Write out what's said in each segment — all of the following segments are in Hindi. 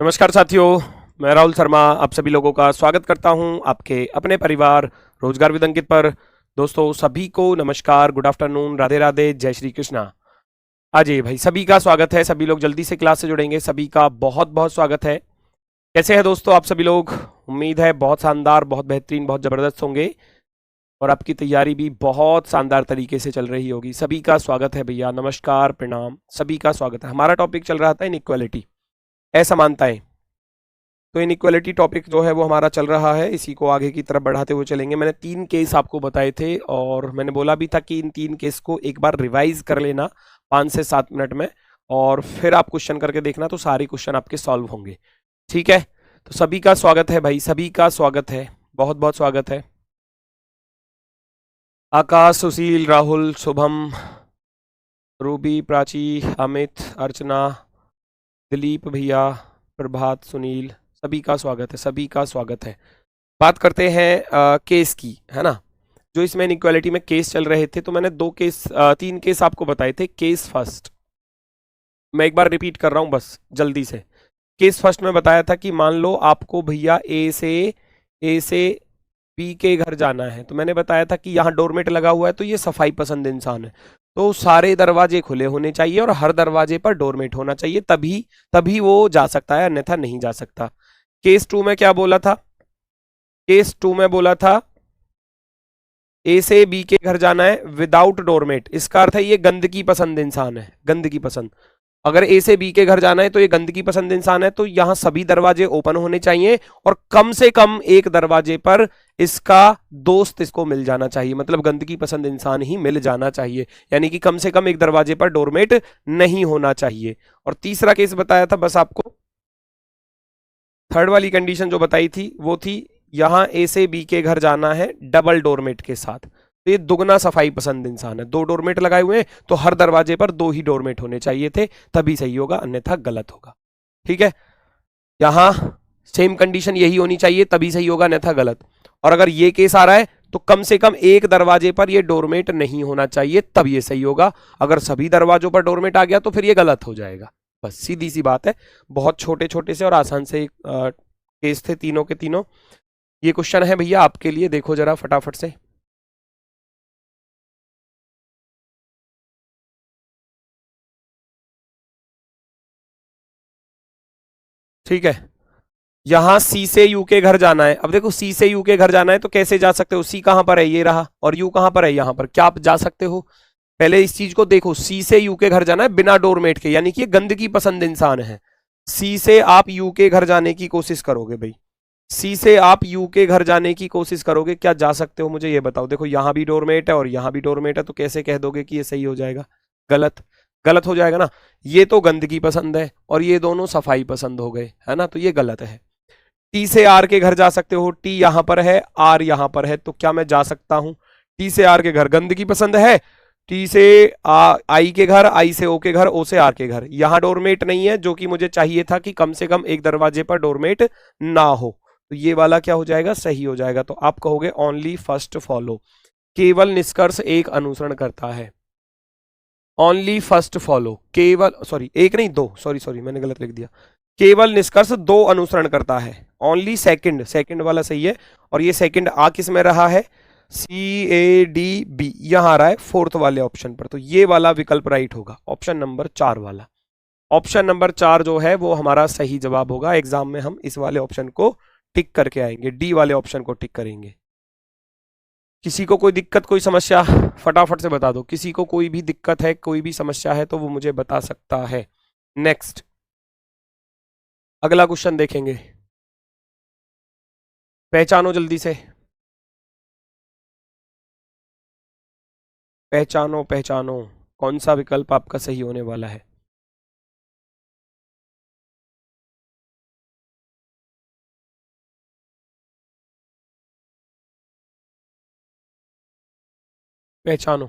नमस्कार साथियों, मैं राहुल शर्मा आप सभी लोगों का स्वागत करता हूं आपके अपने परिवार रोजगार विद अंकित पर। दोस्तों सभी को नमस्कार, गुड आफ्टरनून, राधे राधे, जय श्री कृष्णा। अजय भाई सभी का स्वागत है, सभी लोग जल्दी से क्लास से जुड़ेंगे, सभी का बहुत बहुत स्वागत है। कैसे हैं दोस्तों आप सभी लोग? उम्मीद है बहुत शानदार, बहुत बेहतरीन, बहुत जबरदस्त होंगे और आपकी तैयारी भी बहुत शानदार तरीके से चल रही होगी। सभी का स्वागत है भैया, नमस्कार, प्रणाम, सभी का स्वागत है। हमारा टॉपिक चल रहा था इनइक्वालिटी, असमानताएं। तो इनइक्वालिटी टॉपिक जो है वो हमारा चल रहा है, इसी को आगे की तरफ बढ़ाते हुए चलेंगे। मैंने 3 केस आपको बताए थे और मैंने बोला भी था कि इन 3 केस को एक बार रिवाइज कर लेना 5 से 7 मिनट में और फिर आप क्वेश्चन करके देखना, तो सारे क्वेश्चन आपके सॉल्व होंगे। ठीक है, तो सभी का स्वागत है भाई, सभी का स्वागत है, बहुत बहुत स्वागत है। आकाश, सुशील, राहुल, शुभम, रूबी, प्राची, अमित, अर्चना, दिलीप भैया, प्रभात, सुनील, सभी का स्वागत है, सभी का स्वागत है। बात करते हैं केस की, है ना। जो इसमें इनइक्वालिटी में केस चल रहे थे, तो मैंने 3 केस आपको बताए थे। केस फर्स्ट मैं एक बार रिपीट कर रहा हूं बस जल्दी से। केस फर्स्ट में बताया था कि मान लो आपको भैया ए से बी के घर जाना है, तो मैंने बताया था कि यहाँ डोरमेट लगा हुआ है, तो ये सफाई पसंद इंसान है, तो सारे दरवाजे खुले होने चाहिए और हर दरवाजे पर डोरमेट होना चाहिए, तभी तभी वो जा सकता है, अन्यथा नहीं जा सकता। केस 2 में क्या बोला था? केस 2 में बोला था ए से बी के घर जाना है विदाउट डोरमेट, इसका अर्थ है ये गंदगी पसंद इंसान है, गंदगी पसंद। अगर ए से बी के घर जाना है तो ये गंदगी पसंद इंसान है, तो यहां सभी दरवाजे ओपन होने चाहिए और कम से कम एक दरवाजे पर इसका दोस्त इसको मिल जाना चाहिए, मतलब गंदगी पसंद इंसान ही मिल जाना चाहिए, यानी कि कम से कम एक दरवाजे पर डोरमेट नहीं होना चाहिए। और तीसरा केस बताया था बस आपको, थर्ड वाली कंडीशन जो बताई थी वो थी यहां ए से बी के घर जाना है डबल डोरमेट के साथ, तो ये दुगना सफाई पसंद इंसान है। 2 डोरमेट लगाए हुए हैं तो हर दरवाजे पर 2 ही डोरमेट होने चाहिए थे, तभी सही होगा, अन्यथा गलत होगा। ठीक है, यहां सेम कंडीशन यही होनी चाहिए, तभी सही होगा, अन्यथा गलत। और अगर ये केस आ रहा है तो कम से कम एक दरवाजे पर ये डोरमेट नहीं होना चाहिए, तब ये सही होगा। अगर सभी दरवाजों पर डोरमेट आ गया तो फिर ये गलत हो जाएगा। बस सीधी सी बात है, बहुत छोटे छोटे से और आसान से केस थे तीनों के तीनों। ये क्वेश्चन है भैया आपके लिए, देखो जरा फटाफट से। ठीक है, यहां सी से यू के घर जाना है। अब देखो सी से यू के घर जाना है तो कैसे जा सकते हो? सी कहां पर है? ये रहा, और यू कहां पर है? यहां पर। क्या आप जा सकते हो? पहले इस चीज को देखो, सी से यू के घर जाना है बिना डोरमेट के, यानी कि ये गंदगी पसंद इंसान है। सी से आप यू के घर जाने की कोशिश करोगे भाई, सी से आप यू के घर जाने की कोशिश करोगे, क्या जा सकते हो? मुझे ये बताओ। देखो यहां भी डोरमेट है और यहां भी डोरमेट है, तो कैसे कह दोगे कि ये सही हो जाएगा? गलत, गलत हो जाएगा ना। ये तो गंदगी पसंद है और ये दोनों सफाई पसंद हो गए, है ना, तो ये गलत है। टी से आर के घर जा सकते हो, टी यहां पर है, आर यहां पर है, तो क्या मैं जा सकता हूं टी से आर के घर? गंदगी पसंद है। टी से आई के घर, आई से ओ के घर, ओ से आर के घर, यहां डोरमेट नहीं है, जो कि मुझे चाहिए था कि कम से कम एक दरवाजे पर डोरमेट ना हो, तो ये वाला क्या हो जाएगा? सही हो जाएगा। तो आप कहोगे ओनली फर्स्ट फॉलो, केवल निष्कर्ष एक अनुसरण करता है। ओनली फर्स्ट फॉलो, केवल, सॉरी एक नहीं दो, सॉरी सॉरी मैंने गलत लिख दिया। केवल निष्कर्ष 2 अनुसरण करता है। ओनली सेकंड, सेकंड वाला सही है। और ये सेकंड आ किस में रहा है? CADB यहां आ रहा है फोर्थ वाले ऑप्शन पर, तो ये वाला विकल्प राइट होगा, ऑप्शन नंबर 4 वाला। ऑप्शन नंबर 4 जो है वो हमारा सही जवाब होगा। एग्जाम में हम इस वाले ऑप्शन को टिक करके आएंगे, डी वाले ऑप्शन को टिक करेंगे। किसी को कोई दिक्कत, कोई समस्या, फटाफट से बता दो। किसी को कोई भी दिक्कत है, कोई भी समस्या है तो वो मुझे बता सकता है। नेक्स्ट, अगला क्वेश्चन देखेंगे, पहचानो जल्दी से, पहचानो पहचानो कौन सा विकल्प आपका सही होने वाला है। पहचानो।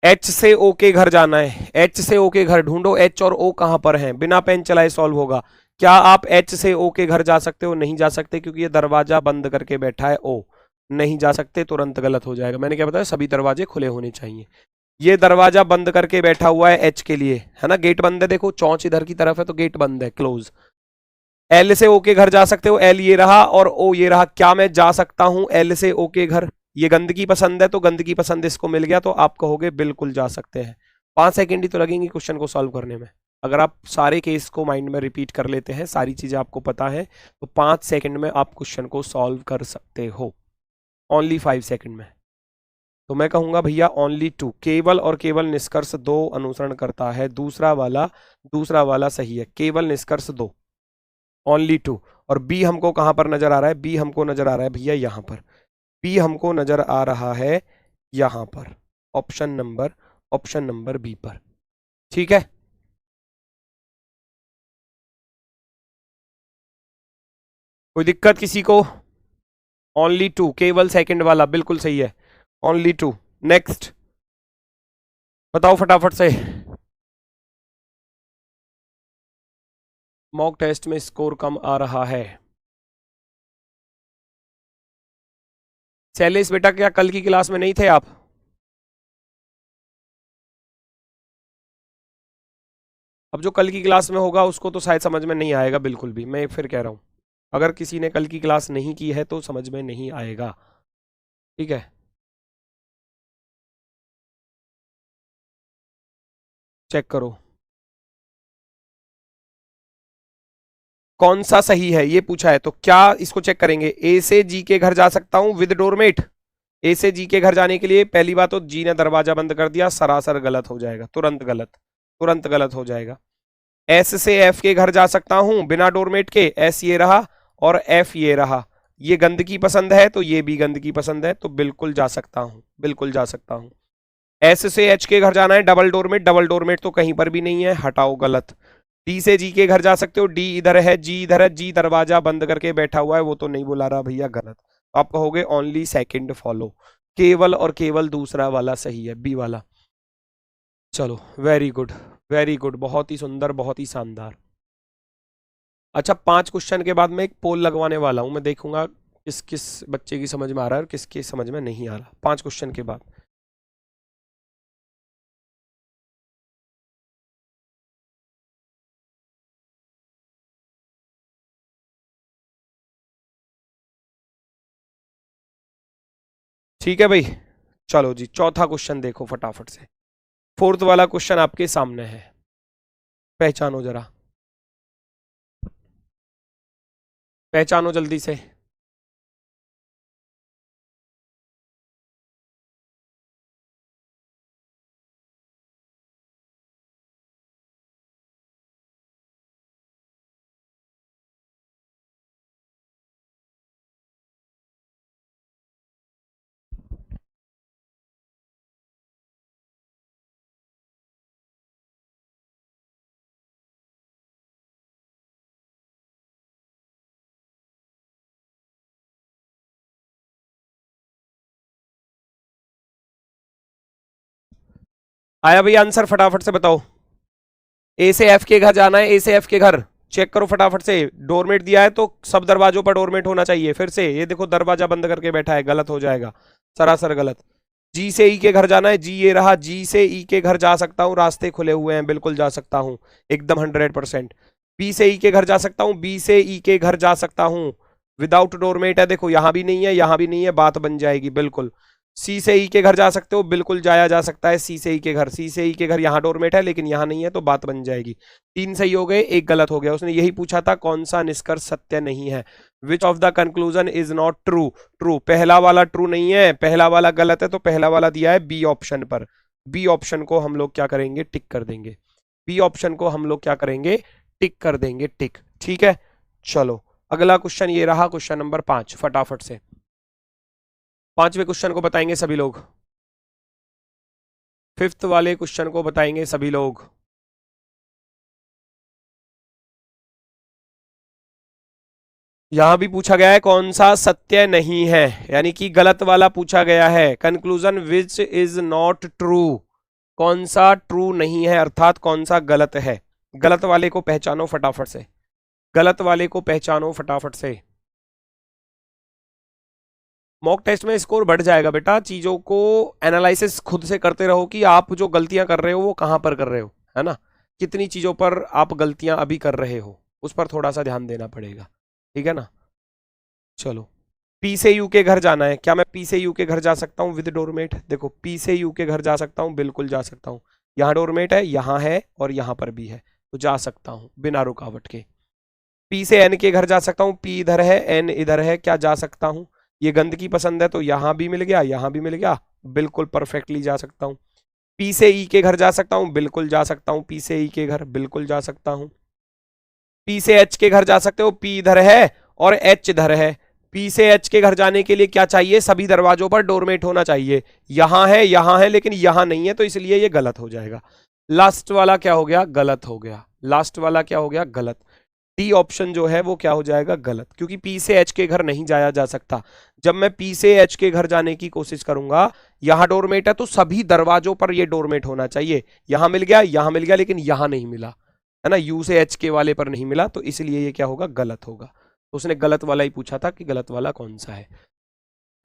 एच से ओ के घर जाना है, एच से ओ के घर ढूंढो, एच और ओ कहां पर हैं, बिना पेन चलाए सॉल्व होगा। क्या आप एच से ओ के घर जा सकते हो? नहीं जा सकते, क्योंकि ये दरवाजा बंद करके बैठा है ओ, नहीं जा सकते, तुरंत गलत हो जाएगा। मैंने क्या बताया? सभी दरवाजे खुले होने चाहिए। ये दरवाजा बंद करके बैठा हुआ है एच के लिए, है ना, गेट बंद है, देखो चौंच इधर की तरफ है तो गेट बंद है, क्लोज। एल से ओ के घर जा सकते हो, एल ये रहा और ओ ये रहा। क्या मैं जा सकता हूं एल से ओ के घर? ये गंदगी पसंद है तो गंदगी पसंद इसको मिल गया, तो आप कहोगे बिल्कुल जा सकते हैं। 5 सेकंड ही तो लगेंगे क्वेश्चन को सॉल्व करने में। अगर आप सारे केस को माइंड में रिपीट कर लेते हैं, सारी चीजें आपको पता है, तो 5 सेकंड में आप क्वेश्चन को सॉल्व कर सकते हो, ओनली 5 सेकंड में। तो मैं कहूंगा भैया ओनली 2, केवल और केवल निष्कर्ष 2 अनुसरण करता है। दूसरा वाला सही है, केवल निष्कर्ष 2, ओनली 2। और बी हमको कहां पर नजर आ रहा है? बी हमको नजर आ रहा है भैया यहां पर, बी हमको नजर आ रहा है यहां पर, ऑप्शन नंबर बी पर। ठीक है, कोई दिक्कत किसी को? ओनली 2, केवल सेकंड वाला बिल्कुल सही है, ओनली 2। नेक्स्ट बताओ फटाफट से। मॉक टेस्ट में स्कोर कम आ रहा है। शैलेश बेटा, क्या कल की क्लास में नहीं थे आप? अब जो कल की क्लास में होगा उसको तो शायद समझ में नहीं आएगा बिल्कुल भी, मैं फिर कह रहा हूं। अगर किसी ने कल की क्लास नहीं की है तो समझ में नहीं आएगा, ठीक है? चेक करो कौन सा सही है, ये पूछा है तो क्या इसको चेक करेंगे। ए से जी के घर जा सकता हूं विद डोरमेट। ए से जी के घर जाने के लिए पहली बात तो जी ने दरवाजा बंद कर दिया, सरासर गलत हो जाएगा, तुरंत गलत हो जाएगा। एस से एफ के घर जा सकता हूं बिना डोरमेट के, एस ये रहा और एफ ये रहा। ये गंदगी पसंद है तो ये भी गंदगी पसंद है, तो बिल्कुल जा सकता हूं, बिल्कुल जा सकता हूं। एस से एच के घर जाना है डबल डोरमेट तो कहीं पर भी नहीं है, हटाओ गलत। डी से जी के घर जा सकते हो, डी इधर है, जी इधर है, जी दरवाजा बंद करके बैठा हुआ है, वो तो नहीं बुला रहा भैया, गलत। तो आप कहोगे ओनली सेकंड फॉलो, केवल और केवल दूसरा वाला सही है, बी वाला। चलो वेरी गुड, वेरी गुड, बहुत ही सुंदर, बहुत ही शानदार। अच्छा, 5 क्वेश्चन के बाद मैं एक पोल लगवाने वाला हूं, मैं देखूंगा किस किस बच्चे की समझ में आ रहा है और किसके समझ में नहीं आ रहा, 5 क्वेश्चन के बाद। ठीक है भाई, चलो जी, चौथा क्वेश्चन देखो फटाफट से। फोर्थ वाला क्वेश्चन आपके सामने है, पहचानो जरा, पहचानो जल्दी से। आया भैया आंसर? फटाफट से बताओ। ए से एफ के घर जाना है, ए से एफ के घर, चेक करो फटाफट से। डोरमेट दिया है तो सब दरवाजों पर डोरमेट होना चाहिए। फिर से ये देखो दरवाजा बंद करके बैठा है, गलत हो जाएगा, सरासर गलत। जी से ई के घर जाना है, जी ये रहा, जी से ई के घर जा सकता हूँ, रास्ते खुले हुए हैं, बिल्कुल जा सकता हूँ, एकदम 100%। बी से ई के घर जा सकता हूँ, बी से ई के घर जा सकता हूँ विदाउट डोरमेट है, देखो यहां भी नहीं है, यहां भी नहीं है, बात बन जाएगी बिल्कुल। सी से ई के घर जा सकते हो, बिल्कुल जाया जा सकता है सी से ई के घर। सी से ई के घर यहाँ डोरमेट है लेकिन यहाँ नहीं है, तो बात बन जाएगी। 3 सही हो गए, 1 गलत हो गया। उसने यही पूछा था कौन सा निष्कर्ष सत्य नहीं है, which of the conclusion is not true. True, पहला वाला ट्रू नहीं है, पहला वाला गलत है, तो पहला वाला दिया है बी ऑप्शन पर। बी ऑप्शन को हम लोग क्या करेंगे, टिक कर देंगे। बी ऑप्शन को हम लोग क्या करेंगे, टिक कर देंगे, टिक। ठीक है, चलो अगला क्वेश्चन ये रहा, क्वेश्चन नंबर 5, फटाफट से 5वें क्वेश्चन को बताएंगे सभी लोग, 5th वाले क्वेश्चन को बताएंगे सभी लोग। यहां भी पूछा गया है कौन सा सत्य नहीं है, यानी कि गलत वाला पूछा गया है। Conclusion which is not true, कौन सा ट्रू नहीं है, अर्थात कौन सा गलत है। गलत वाले को पहचानो फटाफट से, गलत वाले को पहचानो फटाफट से। मॉक टेस्ट में स्कोर बढ़ जाएगा बेटा, चीजों को एनालिसिस खुद से करते रहो कि आप जो गलतियां कर रहे हो वो कहां पर कर रहे हो, है ना, कितनी चीजों पर आप गलतियां अभी कर रहे हो, उस पर थोड़ा सा ध्यान देना पड़ेगा, ठीक है ना। चलो, पी से यू के घर जाना है, क्या मैं पी से यू के घर जा सकता हूँ विद डोरमेट? देखो, पी से यू के घर जा सकता हूँ, बिल्कुल जा सकता हूँ। यहाँ डोरमेट है, यहाँ है और यहाँ पर भी है, तो जा सकता हूँ बिना रुकावट के। पी से एन के घर जा सकता हूँ, पी इधर है, एन इधर है, क्या जा सकता हूँ? ये गंदगी पसंद है तो यहाँ भी मिल गया, यहाँ भी मिल गया, बिल्कुल परफेक्टली जा सकता हूँ। पी से ई के घर जा सकता हूँ, बिल्कुल जा सकता हूँ। पी से ई के घर बिल्कुल जा सकता हूँ। पी से एच के घर जा सकते हो, पी इधर है और एच इधर है। पी से एच के घर जाने के लिए क्या चाहिए? सभी दरवाजों पर डोरमेट होना चाहिए। यहां है लेकिन यहां नहीं है, तो इसलिए ये गलत हो जाएगा। लास्ट वाला क्या हो गया? गलत हो गया। लास्ट वाला क्या हो गया? गलत। डी ऑप्शन जो है वो क्या हो जाएगा? गलत, क्योंकि पी से एच के घर नहीं जाया जा सकता। जब मैं पी से एच के घर जाने की कोशिश करूंगा, यहां डोरमेट है तो सभी दरवाजों पर ये डोरमेट होना चाहिए। यहां मिल गया, लेकिन यहां नहीं मिला, है ना, यू से एच के वाले पर नहीं मिला, तो इसलिए ये क्या होगा? गलत होगा। तो उसने गलत वाला ही पूछा था कि गलत वाला कौन सा है।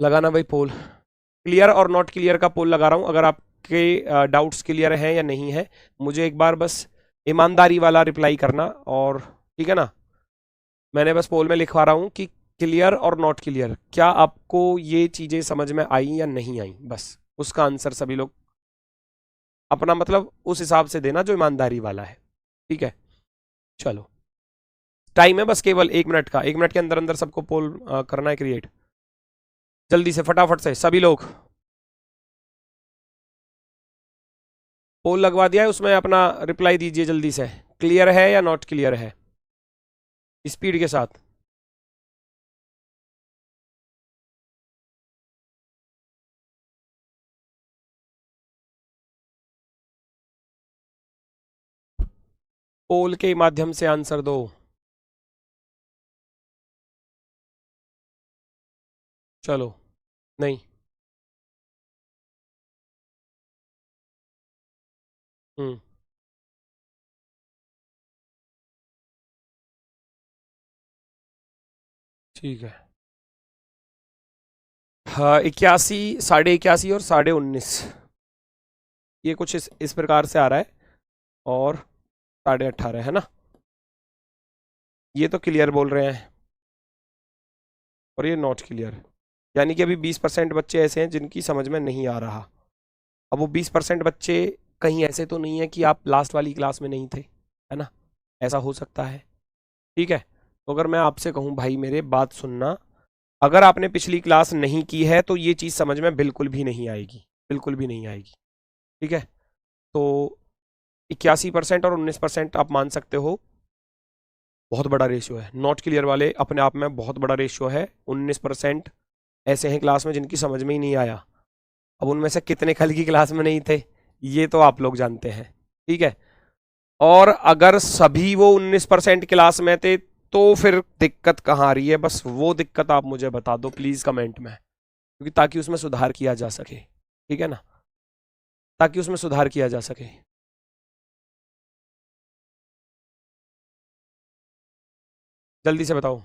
लगाना भाई पोल। क्लियर और नॉट क्लियर का पोल लगा रहा हूं। अगर आपके डाउट्स क्लियर हैं या नहीं है, मुझे एक बार बस ईमानदारी वाला रिप्लाई करना, और ठीक है ना। मैंने बस पोल में लिखवा रहा हूं कि क्लियर और नॉट क्लियर, क्या आपको ये चीजें समझ में आई या नहीं आई, बस उसका आंसर सभी लोग अपना मतलब उस हिसाब से देना जो ईमानदारी वाला है, ठीक है। चलो, टाइम है बस केवल 1 मिनट का, 1 मिनट के अंदर अंदर सबको पोल करना है क्रिएट। जल्दी से फटाफट से सभी लोग पोल लगवा दिया है, उसमें अपना रिप्लाई दीजिए जल्दी से, क्लियर है या नॉट क्लियर है, स्पीड के साथ। पोल के माध्यम से आंसर दो। चलो, नहीं, हम्म, ठीक है। हाँ, 81, 81.5 और 19.5, ये कुछ इस प्रकार से आ रहा है, और 18.5 है ना, ये तो क्लियर बोल रहे हैं और ये नॉट क्लियर। यानी कि अभी 20% बच्चे ऐसे हैं जिनकी समझ में नहीं आ रहा। अब वो 20% बच्चे कहीं ऐसे तो नहीं है कि आप लास्ट वाली क्लास में नहीं थे, है ना, ऐसा हो सकता है, ठीक है। तो अगर मैं आपसे कहूँ भाई मेरे बात सुनना, अगर आपने पिछली क्लास नहीं की है तो ये चीज़ समझ में बिल्कुल भी नहीं आएगी, बिल्कुल भी नहीं आएगी, ठीक है। तो 81% और 19% आप मान सकते हो बहुत बड़ा रेशियो है। नॉट क्लियर वाले अपने आप में बहुत बड़ा रेशियो है। 19% ऐसे हैं क्लास में जिनकी समझ में ही नहीं आया। अब उनमें से कितने कल की क्लास में नहीं थे, ये तो आप लोग जानते हैं, ठीक है। और अगर सभी वो 19% क्लास में थे तो फिर दिक्कत कहाँ आ रही है, बस वो दिक्कत आप मुझे बता दो प्लीज कमेंट में, क्योंकि ताकि उसमें सुधार किया जा सके, ठीक है ना, ताकि उसमें सुधार किया जा सके। जल्दी से बताओ।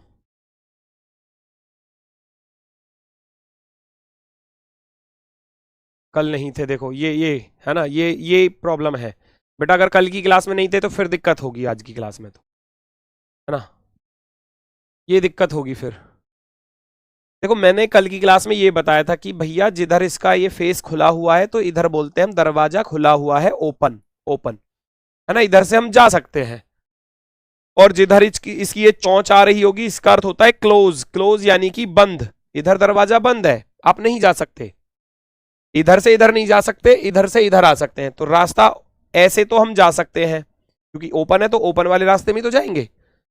कल नहीं थे, देखो ये है ना, ये प्रॉब्लम है बेटा। अगर कल की क्लास में नहीं थे तो फिर दिक्कत होगी आज की क्लास में, तो है ना, ये दिक्कत होगी फिर। देखो, मैंने कल की क्लास में ये बताया था कि भैया जिधर इसका ये फेस खुला हुआ है तो इधर बोलते हैं हम दरवाजा खुला हुआ है, ओपन, ओपन, है ना, इधर से हम जा सकते हैं। और जिधर इसकी ये चोंच आ रही होगी इसका अर्थ होता है क्लोज, क्लोज यानी कि बंद। इधर दरवाजा बंद है, आप नहीं जा सकते, इधर से इधर नहीं जा सकते, इधर से इधर आ सकते हैं। तो रास्ता ऐसे तो हम जा सकते हैं क्योंकि ओपन है, तो ओपन वाले रास्ते में तो जाएंगे।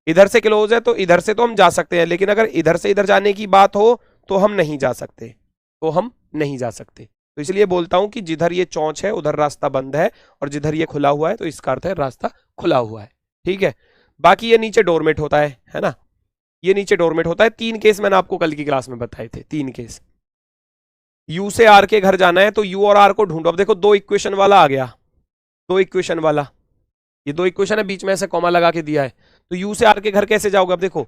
इधर से क्लोज है तो इधर से तो हम जा सकते हैं, लेकिन अगर इधर से इधर जाने की बात हो तो हम नहीं जा सकते, तो हम नहीं जा सकते। तो इसलिए बोलता हूं कि जिधर ये चौंच है उधर रास्ता बंद है, और जिधर ये खुला हुआ है तो इसका अर्थ है रास्ता खुला हुआ है, ठीक है। बाकी ये नीचे डोरमेट होता है ना, ये नीचे डोरमेट होता है। 3 केस मैंने आपको कल की क्लास में बताए थे, 3 केस। यू से आर के घर जाना है तो यू और आर को ढूंढो। अब देखो 2 इक्वेशन वाला आ गया, 2 इक्वेशन वाला, ये 2 इक्वेशन है, बीच में ऐसे कॉमा लगा के दिया है। तो यू से आर के घर कैसे जाओगे? अब देखो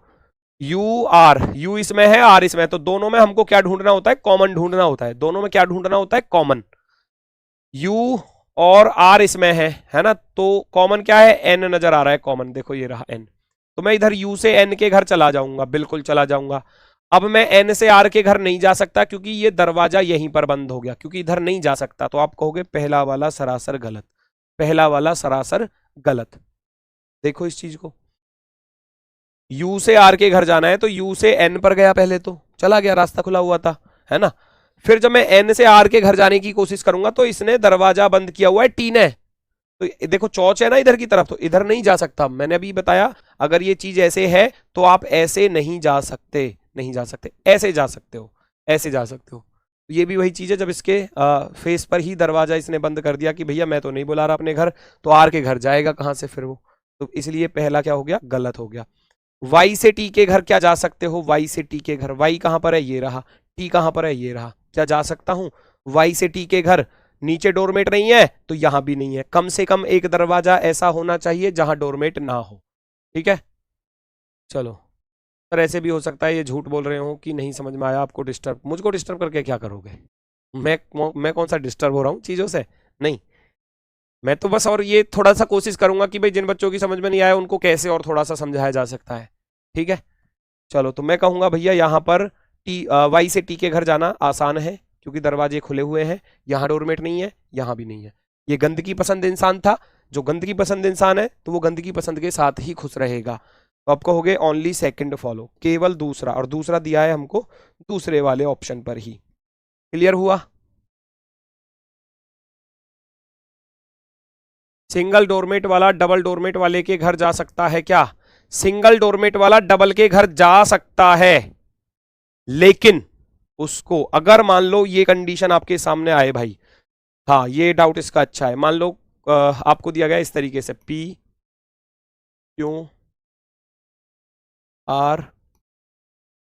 यू आर, यू इसमें है आर इसमें है, तो दोनों में हमको क्या ढूंढना होता है? कॉमन ढूंढना होता है। दोनों में क्या ढूंढना होता है? कॉमन। यू और आर इसमें है ना, तो कॉमन क्या है? एन नजर आ रहा है कॉमन, देखो ये रहा एन। तो मैं इधर यू से एन के घर चला जाऊंगा, बिल्कुल चला जाऊंगा। अब मैं एन से आर के घर नहीं जा सकता क्योंकि ये दरवाजा यहीं पर बंद हो गया, क्योंकि इधर नहीं जा सकता। तो आप कहोगे पहला वाला सरासर गलत, पहला वाला सरासर गलत। देखो इस चीज को, यू से आर के घर जाना है तो यू से एन पर गया, पहले तो चला गया, रास्ता खुला हुआ था, है ना। फिर जब मैं एन से आर के घर जाने की कोशिश करूंगा तो इसने दरवाजा बंद किया हुआ है टी ने, तो देखो चौच है ना इधर की तरफ, तो इधर नहीं जा सकता। मैंने अभी बताया अगर ये चीज ऐसे है तो आप ऐसे नहीं जा सकते, नहीं जा सकते, ऐसे जा सकते हो, ऐसे जा सकते हो। ये भी वही चीज है, जब इसके फेस पर ही दरवाजा इसने बंद कर दिया कि भैया मैं तो नहीं बुला रहा अपने घर, तो आर के घर जाएगा कहां से फिर वो, तो इसलिए पहला क्या हो गया, गलत हो गया। वाई से टी के घर क्या जा सकते हो, वाई से टी के घर, वाई कहां पर है, ये रहा, टी कहां पर है, ये रहा, क्या जा सकता हूं वाई से टी के घर। नीचे डोरमेट नहीं है तो यहां भी नहीं है, कम से कम एक दरवाजा ऐसा होना चाहिए जहां डोरमेट ना हो, ठीक है। चलो पर ऐसे भी हो सकता है ये झूठ बोल रहे हो कि नहीं समझ में आया आपको, डिस्टर्ब, मुझको डिस्टर्ब करके क्या करोगे, मैं कौन सा डिस्टर्ब हो रहा हूँ चीजों से, नहीं। मैं तो बस और ये थोड़ा सा कोशिश करूंगा कि भाई जिन बच्चों की समझ में नहीं आया उनको कैसे और थोड़ा सा समझाया जा सकता है, ठीक है। चलो तो मैं कहूंगा भैया यहाँ पर टी वाई से टी के घर जाना आसान है क्योंकि दरवाजे खुले हुए हैं, यहाँ डोरमेट नहीं है, यहाँ भी नहीं है। ये गंदगी पसंद इंसान था, जो गंदगी पसंद इंसान है तो वो गंदगी पसंद के साथ ही खुश रहेगा। तो आप कहोगे ओनली सेकंड फॉलो, केवल दूसरा, और दूसरा दिया है हमको दूसरे वाले ऑप्शन पर ही। क्लियर हुआ। सिंगल डोरमेट वाला डबल डोरमेट वाले के घर जा सकता है क्या, सिंगल डोरमेट वाला डबल के घर जा सकता है, लेकिन उसको अगर मान लो ये कंडीशन आपके सामने आए भाई, हाँ ये डाउट इसका अच्छा है, मान लो आपको दिया गया इस तरीके से पी क्यू आर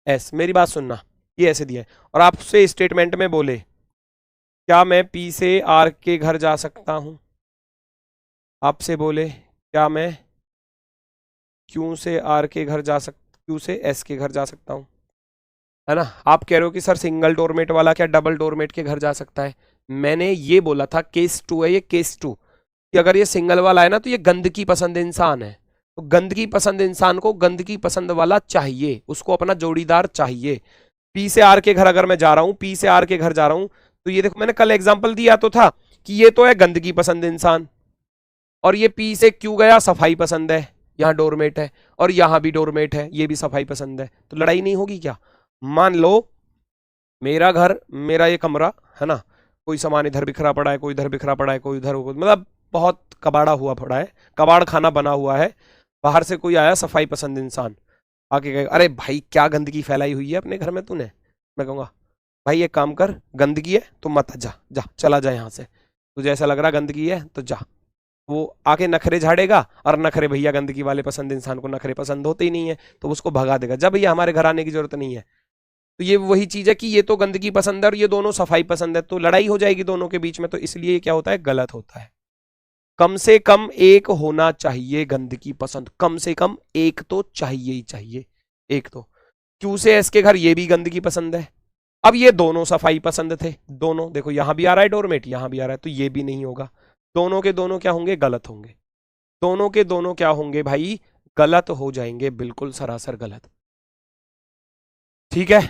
एस, मेरी बात सुनना, ये ऐसे दिया है और आपसे स्टेटमेंट में बोले क्या मैं पी से आर के घर जा सकता हूं, आपसे बोले क्या मैं क्यू से आर के घर जा सकता, क्यू से एस के घर जा सकता हूँ, है ना। आप कह रहे हो कि सर सिंगल डोरमेट वाला क्या डबल डोरमेट के घर जा सकता है। मैंने ये बोला था केस 2 है ये, केस 2 कि अगर ये सिंगल वाला है ना तो ये गंदगी पसंद इंसान है, तो गंदगी पसंद इंसान को गंदगी पसंद वाला चाहिए, उसको अपना जोड़ीदार चाहिए। पी से आर के घर अगर मैं जा रहा हूं, पी से आर के घर जा रहा हूं, तो ये देखो मैंने कल एग्जाम्पल दिया तो था कि ये तो है गंदगी पसंद इंसान, और ये पी से क्यू गया सफाई पसंद है, यहाँ डोरमेट है, और यहाँ भी डोरमेट है, ये भी सफाई पसंद है, तो लड़ाई नहीं होगी क्या। मान लो मेरा घर, मेरा ये कमरा है ना, कोई सामान इधर बिखरा पड़ा है, कोई इधर बिखरा पड़ा है, कोई इधर, मतलब बहुत कबाड़ा हुआ पड़ा है, कबाड़ खाना बना हुआ है। बाहर से कोई आया सफाई पसंद इंसान, आके कहेगा अरे भाई क्या गंदगी फैलाई हुई है अपने घर में तूने, मैं कहूँगा भाई एक काम कर, गंदगी है तो मत जा, जा चला जा यहाँ से, तुझे ऐसा लग रहा गंदगी है तो जा। वो आके नखरे झाड़ेगा, और नखरे भैया गंदगी वाले पसंद इंसान को नखरे पसंद होते ही नहीं है, तो उसको भगा देगा, जब भैया हमारे घर आने की जरूरत नहीं है। तो ये वही चीज है कि ये तो गंदगी पसंद है और ये दोनों सफाई पसंद है, तो लड़ाई हो जाएगी दोनों के बीच में, तो इसलिए क्या होता है, गलत होता है। कम से कम एक होना चाहिए गंदगी पसंद, कम से कम एक तो चाहिए ही चाहिए, एक तो। क्यू से एस के घर ये भी गंदगी पसंद है, अब ये दोनों सफाई पसंद थे, दोनों देखो यहां भी आ रहा है डोरमेट, यहां भी आ रहा है, तो ये भी नहीं होगा, दोनों के दोनों क्या होंगे, गलत होंगे, दोनों के दोनों क्या होंगे भाई, गलत हो जाएंगे, बिल्कुल सरासर गलत। ठीक है,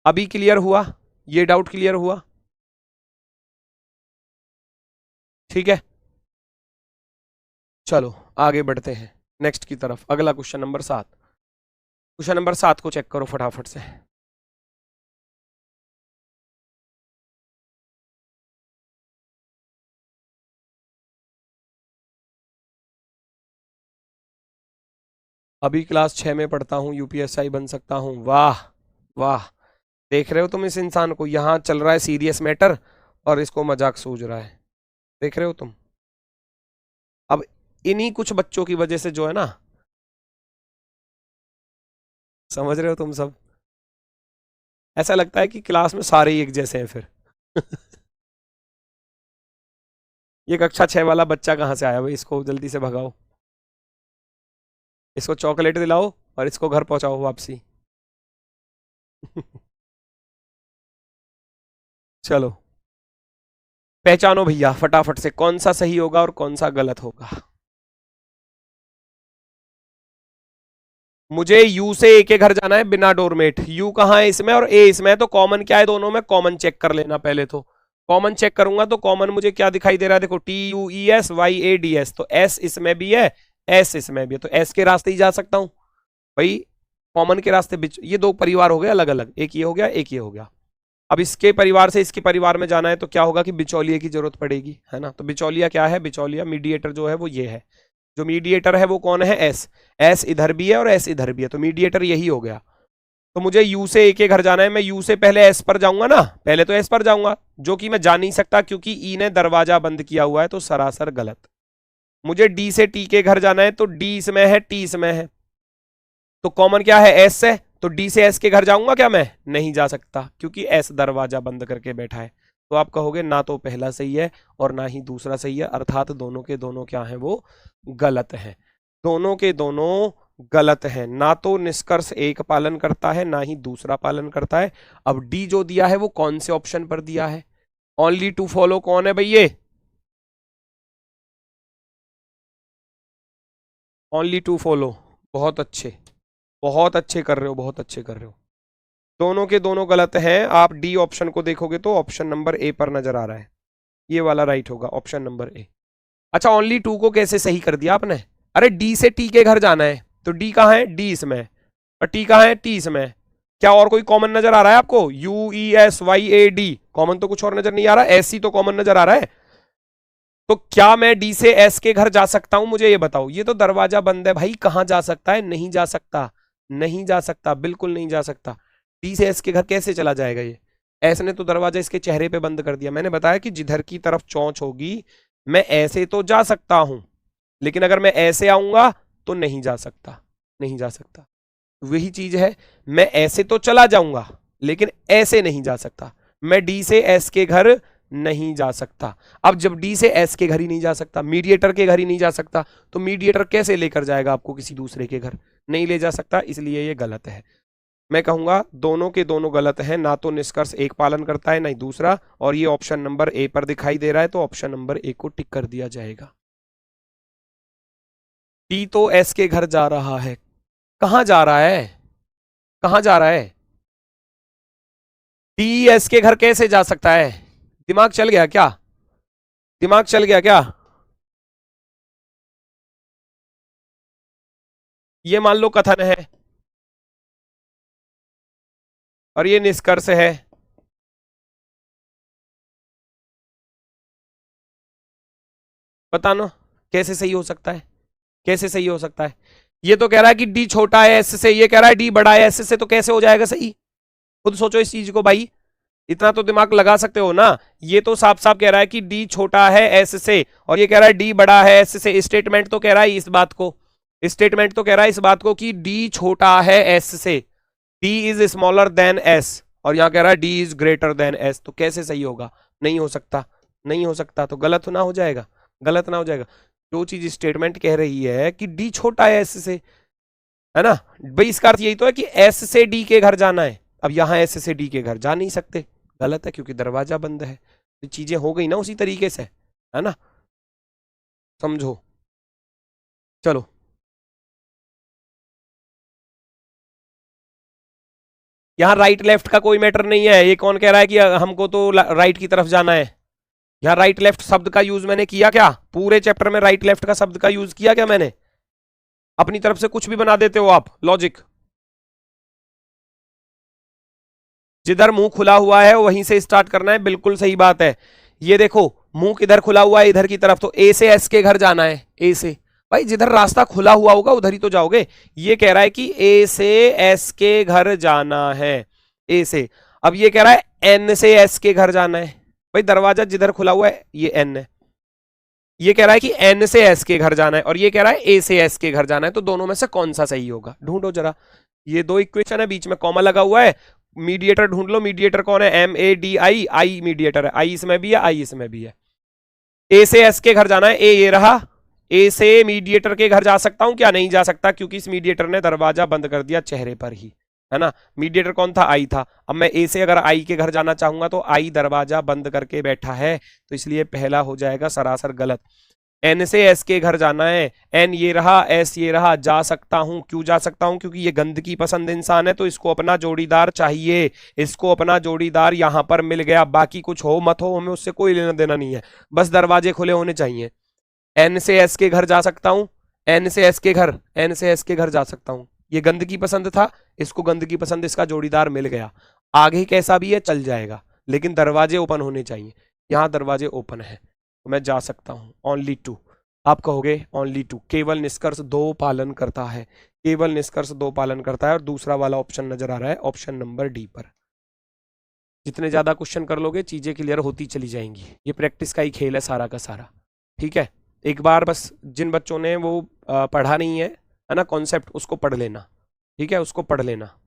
अभी क्लियर हुआ, ये डाउट क्लियर हुआ, ठीक है। चलो आगे बढ़ते हैं नेक्स्ट की तरफ, अगला क्वेश्चन नंबर 7, क्वेश्चन नंबर 7 को चेक करो फटाफट से। अभी क्लास 6 में पढ़ता हूँ, यूपीएसआई बन सकता हूँ, वाह वाह। देख रहे हो तुम इस इंसान को, यहाँ चल रहा है सीरियस मैटर और इसको मजाक सूझ रहा है, देख रहे हो तुम। अब इन्हीं कुछ बच्चों की वजह से जो है ना, समझ रहे हो तुम सब, ऐसा लगता है कि क्लास में सारे ही एक जैसे हैं फिर। ये कक्षा 6 वाला बच्चा कहाँ से आया भाई, इसको जल्दी से भगाओ, इसको चॉकलेट दिलाओ और इसको घर पहुंचाओ वापसी। चलो पहचानो भैया फटाफट से कौन सा सही होगा और कौन सा गलत होगा। मुझे यू से ए के घर जाना है बिना डोरमेट। यू कहाँ है इसमें और ए इसमें है, तो कॉमन क्या है दोनों में, कॉमन चेक कर लेना पहले। तो कॉमन चेक करूंगा तो कॉमन मुझे क्या दिखाई दे रहा है, देखो TUESYADS, तो एस इसमें भी है, एस इसमें भी है, तो एस के रास्ते ही जा सकता हूं भाई, कॉमन के रास्ते। ये दो परिवार हो गए अलग अलग, एक ये हो गया एक ये हो गया। अब इसके परिवार से इसके परिवार में जाना है तो क्या होगा कि बिचौलिए की जरूरत पड़ेगी, है ना। तो बिचौलिया क्या है, बिचौलिया मीडिएटर जो है वो ये है, जो मीडिएटर है वो कौन है, एस। एस इधर भी है और एस इधर भी है, तो मीडिएटर यही हो गया। तो मुझे यू से ए के घर जाना है, मैं यू से पहले एस पर जाऊंगा ना, पहले तो एस पर जाऊंगा, जो कि मैं जा नहीं सकता क्योंकि ई ने दरवाजा बंद किया हुआ है, तो सरासर गलत। मुझे डी से टी के घर जाना है, तो डी इसमें है टी इसमें है, तो कॉमन क्या है, एस है, तो डी से एस के घर जाऊंगा क्या, मैं नहीं जा सकता क्योंकि एस दरवाजा बंद करके बैठा है। तो आप कहोगे ना तो पहला सही है और ना ही दूसरा सही है, अर्थात दोनों के दोनों क्या है, वो गलत है। दोनों के दोनों गलत है, ना तो निष्कर्ष एक पालन करता है ना ही दूसरा पालन करता है। अब डी जो दिया है वो कौन से ऑप्शन पर दिया है, ओनली टू फॉलो कौन है भाई, ये ओनली टू फॉलो। बहुत अच्छे, बहुत अच्छे कर रहे हो, बहुत अच्छे कर रहे हो। दोनों के दोनों गलत हैं। आप डी ऑप्शन को देखोगे तो ऑप्शन नंबर ए पर नजर आ रहा है, ये वाला राइट होगा, ऑप्शन नंबर ए। अच्छा, ओनली टू को कैसे सही कर दिया आपने, अरे डी से टी के घर जाना है, तो डी कहाँ है, डी इसमें, और टी कहाँ है, टी इसमें। क्या और कोई कॉमन नजर आ रहा है आपको, UESYAD, कॉमन तो कुछ और नजर नहीं आ रहा, एस ही तो कॉमन नजर आ रहा है। तो क्या मैं डी से एस के घर जा सकता हूं, मुझे ये बताओ। ये तो दरवाजा बंद है भाई, कहां जा सकता है, नहीं जा सकता, नहीं जा सकता, बिल्कुल नहीं जा सकता। डी से एस के घर कैसे चला जाएगा ये, एस ने तो दरवाजा इसके चेहरे पे बंद कर दिया। मैंने बताया कि जिधर की तरफ चौंच होगी मैं ऐसे तो जा सकता हूं, लेकिन अगर मैं ऐसे आऊंगा तो नहीं जा सकता, नहीं जा सकता। वही चीज है, मैं ऐसे तो चला जाऊंगा लेकिन ऐसे नहीं जा सकता। मैं डी से एस के घर नहीं जा सकता। अब जब डी से एस के घर ही नहीं जा सकता, मीडिएटर के घर ही नहीं जा सकता, तो मीडिएटर कैसे लेकर जाएगा आपको किसी दूसरे के घर, नहीं ले जा सकता, इसलिए ये गलत है। मैं कहूंगा दोनों के दोनों गलत हैं, ना तो निष्कर्ष एक पालन करता है ना ही दूसरा, और ये ऑप्शन नंबर ए पर दिखाई दे रहा है, तो ऑप्शन नंबर ए को टिक कर दिया जाएगा। डी तो एस के घर जा रहा है, कहां जा रहा है, कहां जा रहा है, डी एस के घर कैसे जा सकता है, दिमाग चल गया क्या, दिमाग चल गया क्या। ये मान लो कथन है और ये निष्कर्ष है, बताना कैसे सही हो सकता है, कैसे सही हो सकता है। ये तो कह रहा है कि डी छोटा है एस से, ये कह रहा है डी बड़ा है एस से, तो कैसे हो जाएगा सही, खुद सोचो इस चीज को भाई, इतना तो दिमाग लगा सकते हो ना। ये तो साफ साफ कह रहा है कि डी छोटा है एस से, और ये कह रहा है डी बड़ा है एस से। स्टेटमेंट तो कह रहा है इस बात को, स्टेटमेंट तो कह रहा है इस बात को कि डी छोटा है एस से, D is smaller than S, और यहां कह रहा है D is greater than S, तो कैसे सही होगा, नहीं हो सकता, नहीं हो सकता, तो गलत ना हो जाएगा, गलत ना हो जाएगा। जो चीज स्टेटमेंट कह रही है कि डी छोटा है एस से, है ना भाई, इसका अर्थ यही तो है कि एस से डी के घर जाना है। अब यहां एस से डी के घर जा नहीं सकते, गलत है क्योंकि दरवाजा बंद है। तो चीजें हो गई ना उसी तरीके से, है ना, समझो। चलो, यहाँ राइट लेफ्ट का कोई मैटर नहीं है। ये कौन कह रहा है कि हमको तो राइट की तरफ जाना है, यहाँ राइट लेफ्ट शब्द का यूज मैंने किया क्या, पूरे चैप्टर में राइट लेफ्ट का शब्द का यूज किया क्या मैंने, अपनी तरफ से कुछ भी बना देते हो आप लॉजिक। जिधर मुंह खुला हुआ है वहीं से स्टार्ट करना है, बिल्कुल सही बात है। ये देखो मुंह किधर खुला हुआ है, इधर की तरफ, तो ए से एस के घर जाना है, ए से, भाई जिधर रास्ता खुला हुआ होगा उधर ही तो जाओगे। ये कह रहा है कि ए से एस के घर जाना है, ए से। अब ये कह रहा है एन से एस के घर जाना है, भाई दरवाजा जिधर खुला हुआ है ये एन है। ये कह रहा है कि एन से एस के घर जाना है, और ये कह रहा है ए से एस के घर जाना है, तो दोनों में से कौन सा सही होगा, ढूंढो जरा। ये दो इक्वेशन है, बीच में कॉमा लगा हुआ है, मीडिएटर ढूंढ लो। मीडिएटर कौन है, MADI, आई मीडिएटर है, आई इसमें भी है, आई इसमें भी है। ए से एस के घर जाना है, ए ये रहा, ए से मीडिएटर के घर जा सकता हूं क्या, नहीं जा सकता क्योंकि इस मीडिएटर ने दरवाजा बंद कर दिया चेहरे पर ही, है ना। मीडिएटर कौन था, आई था। अब मैं ए से अगर आई के घर जाना चाहूंगा तो आई दरवाजा बंद करके बैठा है, तो इसलिए पहला हो जाएगा सरासर गलत। एन से एस के घर जाना है, एन ये रहा, एस ये रहा, जा सकता हूं। क्यों जा सकता हूं? क्योंकि ये गंदगी पसंद इंसान है, तो इसको अपना जोड़ीदार चाहिए, इसको अपना जोड़ीदार यहां पर मिल गया। बाकी कुछ हो मत हो, हमें उससे कोई लेना देना नहीं है, बस दरवाजे खुले होने चाहिए। एन से एस के घर जा सकता हूं, एन से एस के घर, एन से एस के घर जा सकता हूं। ये गंदगी पसंद था, इसको गंदगी पसंद इसका जोड़ीदार मिल गया। आगे कैसा भी है चल जाएगा, लेकिन दरवाजे ओपन होने चाहिए। यहां दरवाजे ओपन है तो मैं जा सकता हूं। ओनली टू, आप कहोगे ओनली टू, केवल निष्कर्ष दो पालन करता है, केवल निष्कर्ष दो पालन करता है। और दूसरा वाला ऑप्शन नजर आ रहा है, ऑप्शन नंबर डी पर। जितने ज्यादा क्वेश्चन कर लोगे चीजें क्लियर होती चली जाएंगी। ये प्रैक्टिस का ही खेल है सारा का सारा, ठीक है। एक बार बस जिन बच्चों ने वो पढ़ा नहीं है ना कॉन्सेप्ट, उसको पढ़ लेना, ठीक है, उसको पढ़ लेना।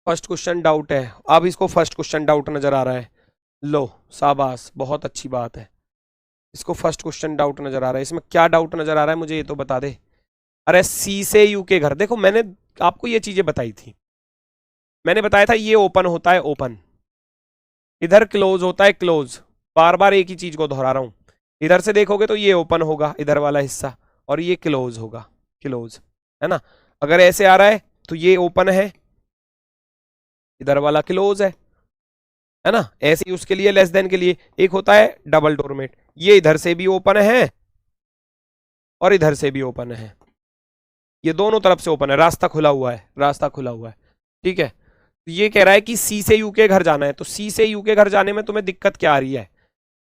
फर्स्ट क्वेश्चन डाउट है, अब इसको फर्स्ट क्वेश्चन डाउट नजर आ रहा है। लो शाबाश, बहुत अच्छी बात है, इसको फर्स्ट क्वेश्चन डाउट नजर आ रहा है। इसमें क्या डाउट नजर आ रहा है मुझे ये तो बता दे। अरे सी से यू के घर, देखो मैंने आपको ये चीजें बताई थी, मैंने बताया था ये ओपन होता है ओपन, इधर क्लोज होता है क्लोज। बार बार एक ही चीज को दोहरा रहा हूं। इधर से देखोगे तो ये ओपन होगा इधर वाला हिस्सा, और ये क्लोज होगा, क्लोज है ना। अगर ऐसे आ रहा है तो ये ओपन है, इधर वाला क्लोज है ना। ऐसे ही उसके लिए लेस देन के लिए एक होता है डबल डोरमेट, ये इधर से भी ओपन है और इधर से भी ओपन है, ये दोनों तरफ से ओपन है, रास्ता खुला हुआ है, रास्ता खुला हुआ है, ठीक है। तो ये कह रहा है कि सी से यू के घर जाना है, तो सी से यू के घर जाने में तुम्हें दिक्कत क्या आ रही है?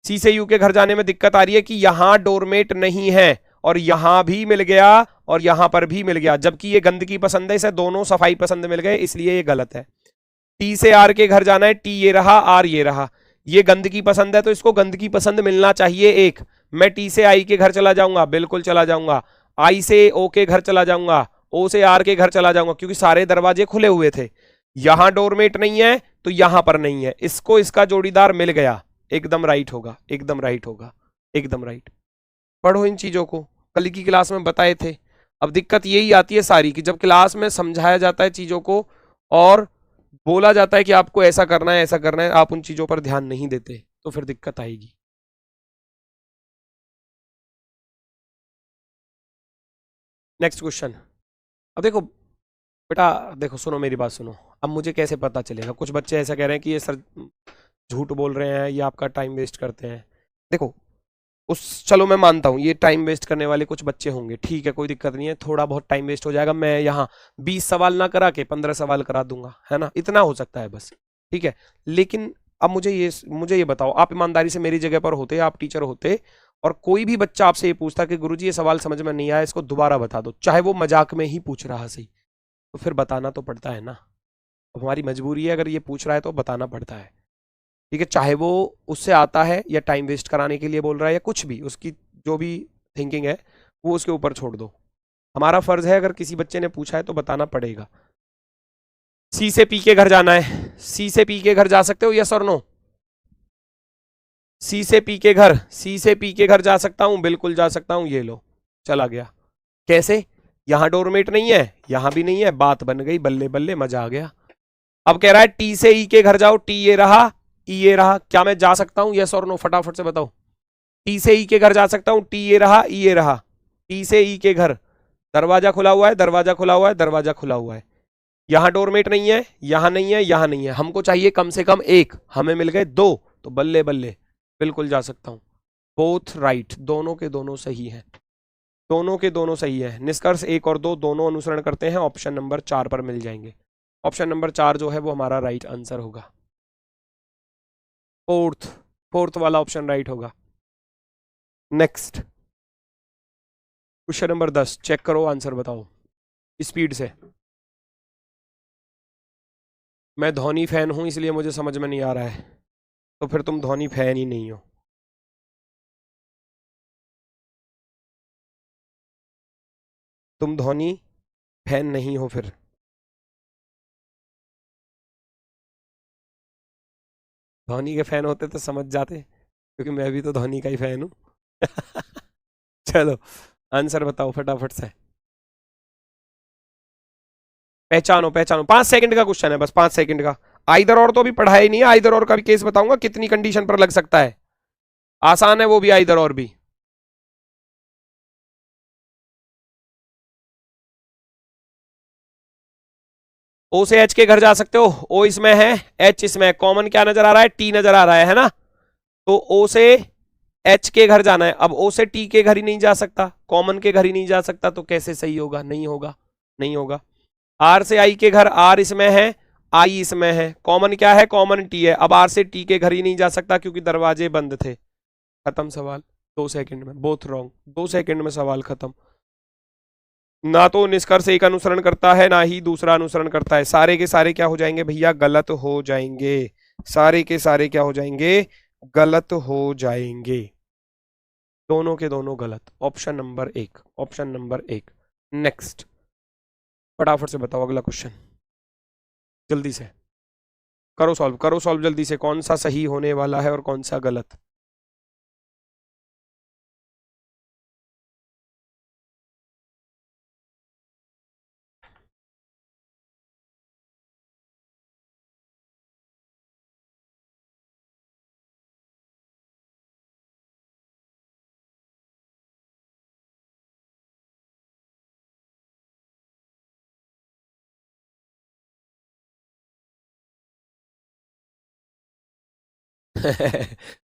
सी से यू के घर जाने में दिक्कत आ रही है कि यहां डोरमेट नहीं है, और यहां भी मिल गया और यहां पर भी मिल गया, जबकि ये गंदगी पसंद है, इसे दोनों सफाई पसंद मिल गए, इसलिए ये गलत है। टी से आर के घर जाना है, टी ये रहा, आर ये रहा, ये गंदगी पसंद है तो इसको गंदगी पसंद मिलना चाहिए एक। मैं टी से आई के घर चला जाऊंगा, बिल्कुल चला जाऊंगा। आई से ओ के घर चला जाऊंगा, ओ से आर के घर चला जाऊंगा, क्योंकि सारे दरवाजे खुले हुए थे। यहां डोरमेट नहीं है तो यहां पर नहीं है, इसको इसका जोड़ीदार मिल गया, एकदम राइट होगा, एकदम राइट होगा, एकदम राइट। पढ़ो इन चीजों को, कल की क्लास में बताए थे। अब दिक्कत यही आती है सारी कि जब क्लास में समझाया जाता है चीजों को और बोला जाता है कि आपको ऐसा करना है ऐसा करना है, आप उन चीजों पर ध्यान नहीं देते तो फिर दिक्कत आएगी। Next question. अब देखो बेटा, देखो सुनो मेरी बात सुनो। अब मुझे कैसे पता चलेगा? कुछ बच्चे ऐसा कह रहे हैं कि ये सर झूठ बोल रहे हैं, ये आपका टाइम वेस्ट करते हैं। देखो चलो मैं मानता हूँ ये टाइम वेस्ट करने वाले कुछ बच्चे होंगे, ठीक है, कोई दिक्कत नहीं है, थोड़ा बहुत टाइम वेस्ट हो जाएगा। मैं यहाँ 20 सवाल ना करा के 15 सवाल करा दूंगा, है ना, इतना हो सकता है बस, ठीक है। लेकिन अब मुझे ये बताओ, आप ईमानदारी से मेरी जगह पर होते, आप टीचर होते, और कोई भी बच्चा आपसे ये पूछता कि गुरुजी ये सवाल समझ में नहीं आया, इसको दोबारा बता दो, चाहे वो मजाक में ही पूछ रहा सही, तो फिर बताना तो पड़ता है ना। अब हमारी मजबूरी है, अगर ये पूछ रहा है तो बताना पड़ता है, ठीक है। चाहे वो उससे आता है या टाइम वेस्ट कराने के लिए बोल रहा है या कुछ भी, उसकी जो भी थिंकिंग है वो उसके ऊपर छोड़ दो। हमारा फर्ज है, अगर किसी बच्चे ने पूछा है तो बताना पड़ेगा। सी से पी के घर जाना है, सी से पी के घर जा सकते हो, यस और नो? सी से पी के घर, सी से पी के घर जा सकता हूं, बिल्कुल जा सकता हूं। ये लो चला गया। कैसे? यहां डोरमेट नहीं है, यहां भी नहीं है, बात बन गई, बल्ले बल्ले, मजा आ गया। अब कह रहा है टी से ई के घर जाओ, टी ये रहा, ई ये रहा, क्या मैं जा सकता हूं, यस और नो? फटाफट से बताओ। टी से ई के घर जा सकता हूं, टी ये रहा, ई ये रहा, टी से ई के घर, दरवाजा खुला हुआ है, दरवाजा खुला हुआ है, दरवाजा खुला हुआ है। यहां डोरमेट नहीं है, यहां नहीं है, यहां नहीं है, हमको चाहिए कम से कम एक, हमें मिल गए दो, तो बल्ले बल्ले, बिल्कुल जा सकता हूं। बोथ राइट, दोनों के दोनों सही है, दोनों के दोनों सही है। निष्कर्ष 1 और 2 दोनों अनुसरण करते हैं, ऑप्शन नंबर 4 पर मिल जाएंगे। ऑप्शन नंबर 4 जो है वो हमारा राइट आंसर होगा। फोर्थ वाला ऑप्शन राइट होगा। नेक्स्ट क्वेश्चन नंबर 10, चेक करो, आंसर बताओ स्पीड से। मैं धोनी फैन हूं इसलिए मुझे समझ में नहीं आ रहा है, तो फिर तुम धोनी फैन ही नहीं हो। तुम धोनी फैन नहीं हो फिर। धोनी के फैन होते तो समझ जाते, क्योंकि मैं भी तो धोनी का ही फैन हूं। चलो आंसर बताओ फटाफट से। पहचानो पहचानो, 5 सेकंड का क्वेश्चन है, बस 5 सेकंड का। आइदर और तो अभी पढ़ा ही नहीं है, आइदर और का भी केस बताऊंगा कितनी कंडीशन पर लग सकता है, आसान है वो भी आइदर और भी। ओ से एच के घर जा सकते हो, ओ इसमें है, एच इसमें है, कॉमन क्या नजर आ रहा है, टी नजर आ रहा है ना। तो ओ से एच के घर जाना है, अब ओ से टी के घर ही नहीं जा सकता, कॉमन के घर ही नहीं जा सकता, तो कैसे सही होगा, नहीं होगा, नहीं होगा। आर से आई के घर, आर इसमें है, आई इसमें है, कॉमन क्या है, कॉमन टी है, अब आर से टी के घर ही नहीं जा सकता क्योंकि दरवाजे बंद थे। खत्म सवाल, 2 सेकंड में, बोथ रॉन्ग, 2 सेकंड में सवाल खत्म। ना तो निष्कर्ष एक अनुसरण करता है ना ही दूसरा अनुसरण करता है, सारे के सारे क्या हो जाएंगे भैया, गलत हो जाएंगे, सारे के सारे क्या हो जाएंगे, गलत हो जाएंगे, दोनों के दोनों गलत। Option number 1, option number 1। Next, फटाफट से बताओ अगला क्वेश्चन, जल्दी से करो सॉल्व, करो सॉल्व जल्दी से, कौन सा सही होने वाला है और कौन सा गलत।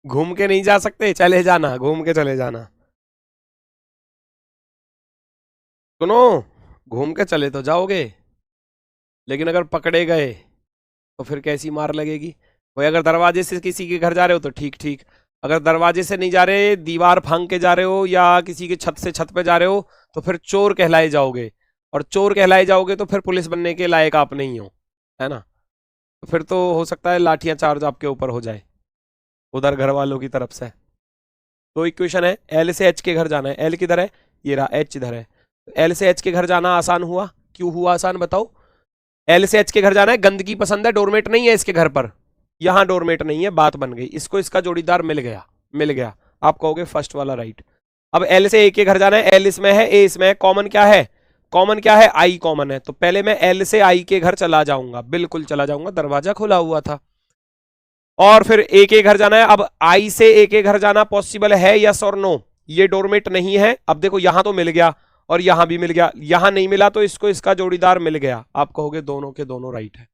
घूम के नहीं जा सकते, चले जाना, घूम के चले जाना। सुनो, घूम के चले तो जाओगे, लेकिन अगर पकड़े गए तो फिर कैसी मार लगेगी भाई। अगर दरवाजे से किसी के घर जा रहे हो तो ठीक ठीक, अगर दरवाजे से नहीं जा रहे, दीवार फांग के जा रहे हो या किसी के छत से छत पे जा रहे हो, तो फिर चोर कहलाए जाओगे, और चोर कहलाए जाओगे तो फिर पुलिस बनने के लायक आप नहीं हो, है ना। तो फिर तो हो सकता है लाठियां चार्ज आपके ऊपर हो जाए उधर घर वालों की तरफ से। तो इक्वेशन है, एल से एच के घर जाना है, एल किधर है, ये रहा, एच इधर है, एल से एच के घर जाना आसान हुआ, क्यों हुआ आसान बताओ। एल से एच के घर जाना है, गंदगी पसंद है, डोरमेट नहीं है इसके घर पर, यहां डोरमेट नहीं है, बात बन गई, इसको इसका जोड़ीदार मिल गया, मिल गया, आप कहोगे फर्स्ट वाला राइट। अब एल से ए के घर जाना है, एल इसमें है, ए इसमें है, कॉमन क्या है, कॉमन क्या है, आई कॉमन है, तो पहले मैं एल से आई के घर चला जाऊंगा, बिल्कुल चला जाऊंगा, दरवाजा खुला हुआ था। और फिर ए के घर जाना है, अब आई से ए के घर जाना पॉसिबल है यस और नो, ये डोरमेट नहीं है, अब देखो यहां तो मिल गया और यहां भी मिल गया, यहां नहीं मिला तो इसको इसका जोड़ीदार मिल गया, आप कहोगे दोनों के दोनों राइट है,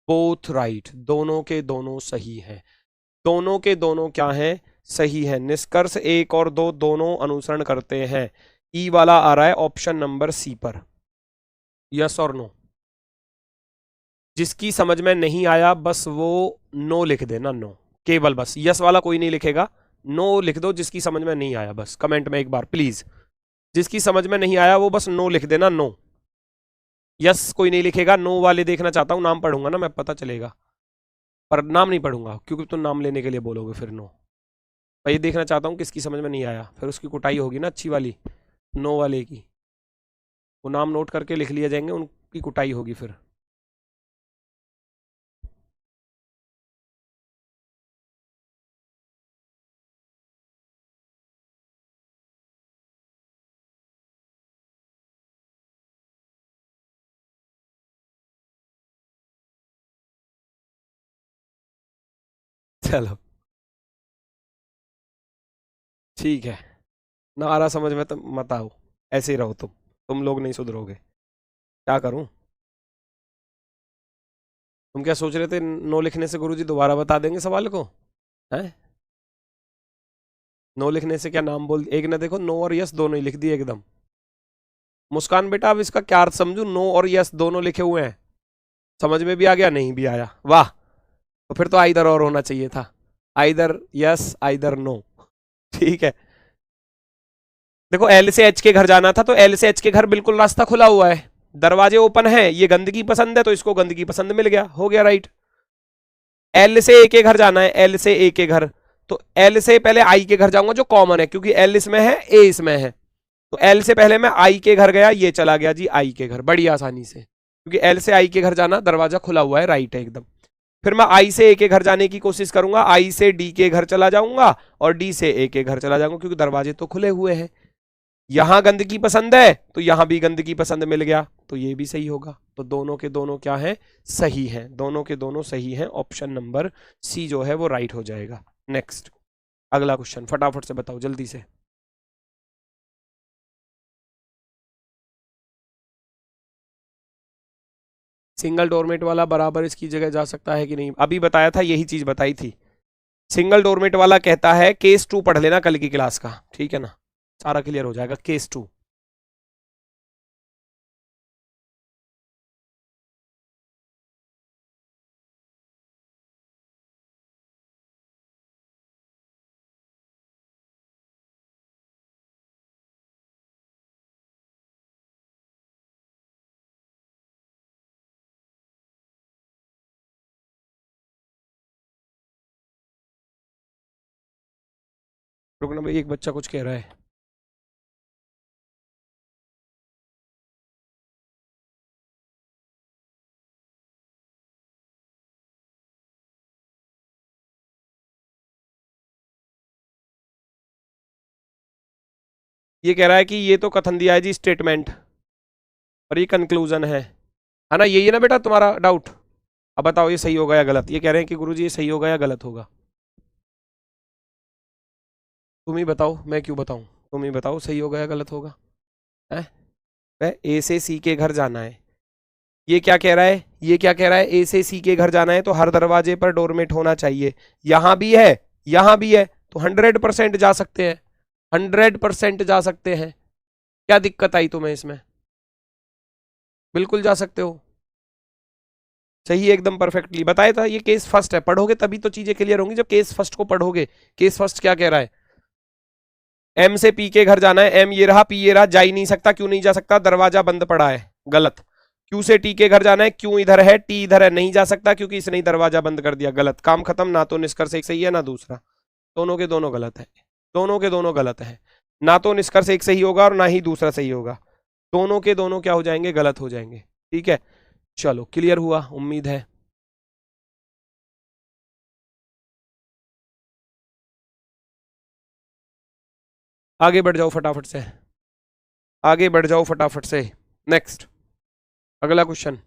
बोथ राइट, दोनों के दोनों सही है, दोनों के दोनों क्या है, सही है। निष्कर्ष 1 और 2 दोनों अनुसरण करते हैं। ई वाला आ रहा है ऑप्शन नंबर सी पर, यस और नो। जिसकी समझ में नहीं आया बस वो नो लिख देना, नो, केवल बस, यस वाला कोई नहीं लिखेगा, नो लिख दो जिसकी समझ में नहीं आया, बस कमेंट में एक बार प्लीज, जिसकी समझ में नहीं आया वो बस नो लिख देना, नो। यस कोई नहीं लिखेगा, नो वाले देखना चाहता हूं, नाम पढ़ूंगा ना मैं, पता चलेगा, पर नाम नहीं पढ़ूंगा क्योंकि तुम नाम लेने के लिए बोलोगे फिर नो। मैं ये देखना चाहता हूँ किसकी समझ में नहीं आया, फिर उसकी कुटाई होगी ना अच्छी वाली, नो वाले की, वो नाम नोट करके लिख लिए जाएंगे, उनकी कुटाई होगी फिर। चलो ठीक है, ना आ रहा समझ में तो मत आओ, ऐसे ही रहो तुम लोग नहीं सुधरोगे, क्या करूं। तुम क्या सोच रहे थे नो लिखने से गुरुजी दोबारा बता देंगे सवाल को, हैं। नो लिखने से क्या नाम बोल, एक ने देखो नो और यस दोनों ही लिख दिए एकदम। मुस्कान बेटा अब इसका क्या अर्थ समझू, नो और यस दोनों लिखे हुए हैं, समझ में भी आ गया, नहीं भी आया, वाह, तो फिर तो आइदर और होना चाहिए था, आइदर यस आइदर नो, ठीक है। देखो एल से एच के घर जाना था, तो एल से एच के घर बिल्कुल रास्ता खुला हुआ है, दरवाजे ओपन है, ये गंदगी पसंद है तो इसको गंदगी पसंद मिल गया, हो गया राइट। एल से ए के घर जाना है, एल से ए के घर, तो एल से पहले आई के घर जाऊंगा जो कॉमन है, क्योंकि एल इसमें है, ए इसमें है, तो एल से पहले मैं आई के घर गया, ये चला गया जी आई के घर, बड़ी आसानी से, क्योंकि एल से आई के घर जाना, दरवाजा खुला हुआ है, राइट है एकदम। फिर मैं आई से ए के घर जाने की कोशिश करूंगा, आई से डी के घर चला जाऊंगा और डी से ए के घर चला जाऊंगा, क्योंकि दरवाजे तो खुले हुए हैं। यहां गंदगी पसंद है तो यहां भी गंदगी पसंद मिल गया, तो ये भी सही होगा। तो दोनों के दोनों क्या है, सही हैं, दोनों के दोनों सही हैं। ऑप्शन नंबर सी जो है वो राइट हो जाएगा। नेक्स्ट, अगला क्वेश्चन फटाफट से बताओ जल्दी से। सिंगल डोरमेट वाला बराबर इसकी जगह जा सकता है कि नहीं? अभी बताया था, यही चीज बताई थी। सिंगल डोरमेट वाला कहता है, केस 2 पढ़ लेना कल की क्लास का, ठीक है ना, सारा क्लियर हो जाएगा। केस 2, रुकना भाई, एक बच्चा कुछ कह रहा है। ये कह रहा है कि ये तो कथन दिया है जी, स्टेटमेंट, और ये कंक्लूजन है ना? यही है ना बेटा तुम्हारा डाउट? अब बताओ ये सही होगा या गलत? ये कह रहे हैं कि गुरुजी ये सही होगा या गलत होगा? तुम ही बताओ, मैं क्यों बताऊं? तुम ही बताओ सही होगा या गलत होगा। है ए से सी के घर जाना है, ये क्या कह रहा है? ये क्या कह रहा है? ए से सी के घर जाना है तो हर दरवाजे पर डोरमेट होना चाहिए। यहां भी है, यहां भी है, तो 100% जा सकते हैं, 100% जा सकते हैं। क्या दिक्कत आई तुम्हें इसमें? बिल्कुल जा सकते हो, सही है एकदम परफेक्टली। बताया था ये केस फर्स्ट है, पढ़ोगे तभी तो चीजें क्लियर होंगी, जब केस फर्स्ट को पढ़ोगे। केस फर्स्ट क्या कह रहा है? एम से पी के घर जाना है, एम ये रहा, पी ये रहा, जा ही नहीं सकता। क्यों नहीं जा सकता? दरवाजा बंद पड़ा है, गलत। क्यू से टी के घर जाना है, क्यू इधर है, टी इधर है, नहीं जा सकता क्योंकि इसने दरवाजा बंद कर दिया, गलत। काम खत्म। ना तो निष्कर्ष एक सही है ना दूसरा, दोनों के दोनों गलत है, दोनों के दोनों गलत है। ना तो निष्कर्ष एक सही होगा और ना ही दूसरा सही होगा, दोनों के दोनों क्या हो जाएंगे? गलत हो जाएंगे। ठीक है, चलो क्लियर हुआ उम्मीद है। आगे बढ़ जाओ फटाफट से, आगे बढ़ जाओ फटाफट से। नेक्स्ट, अगला क्वेश्चन।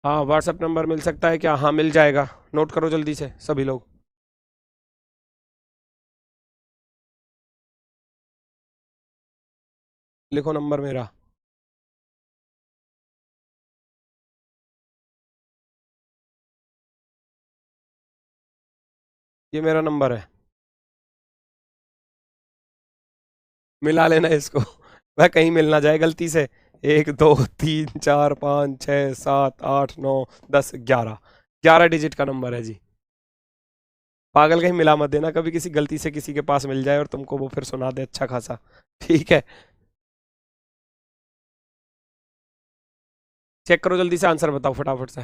हाँ, व्हाट्सएप नंबर मिल सकता है क्या? हाँ मिल जाएगा, नोट करो जल्दी से सभी लोग। लिखो नंबर मेरा। ये मेरा नंबर है, मिला लेना इसको। वह कहीं मिल ना जाए गलती से। 1 2 3 4 5 6 7 8 9 10 11, 11 डिजिट का नंबर है जी। पागल, कहीं मिला मत देना कभी, किसी गलती से किसी के पास मिल जाए और तुमको वो फिर सुना दे अच्छा खासा। ठीक है, चेक करो जल्दी से, आंसर बताओ फटाफट से।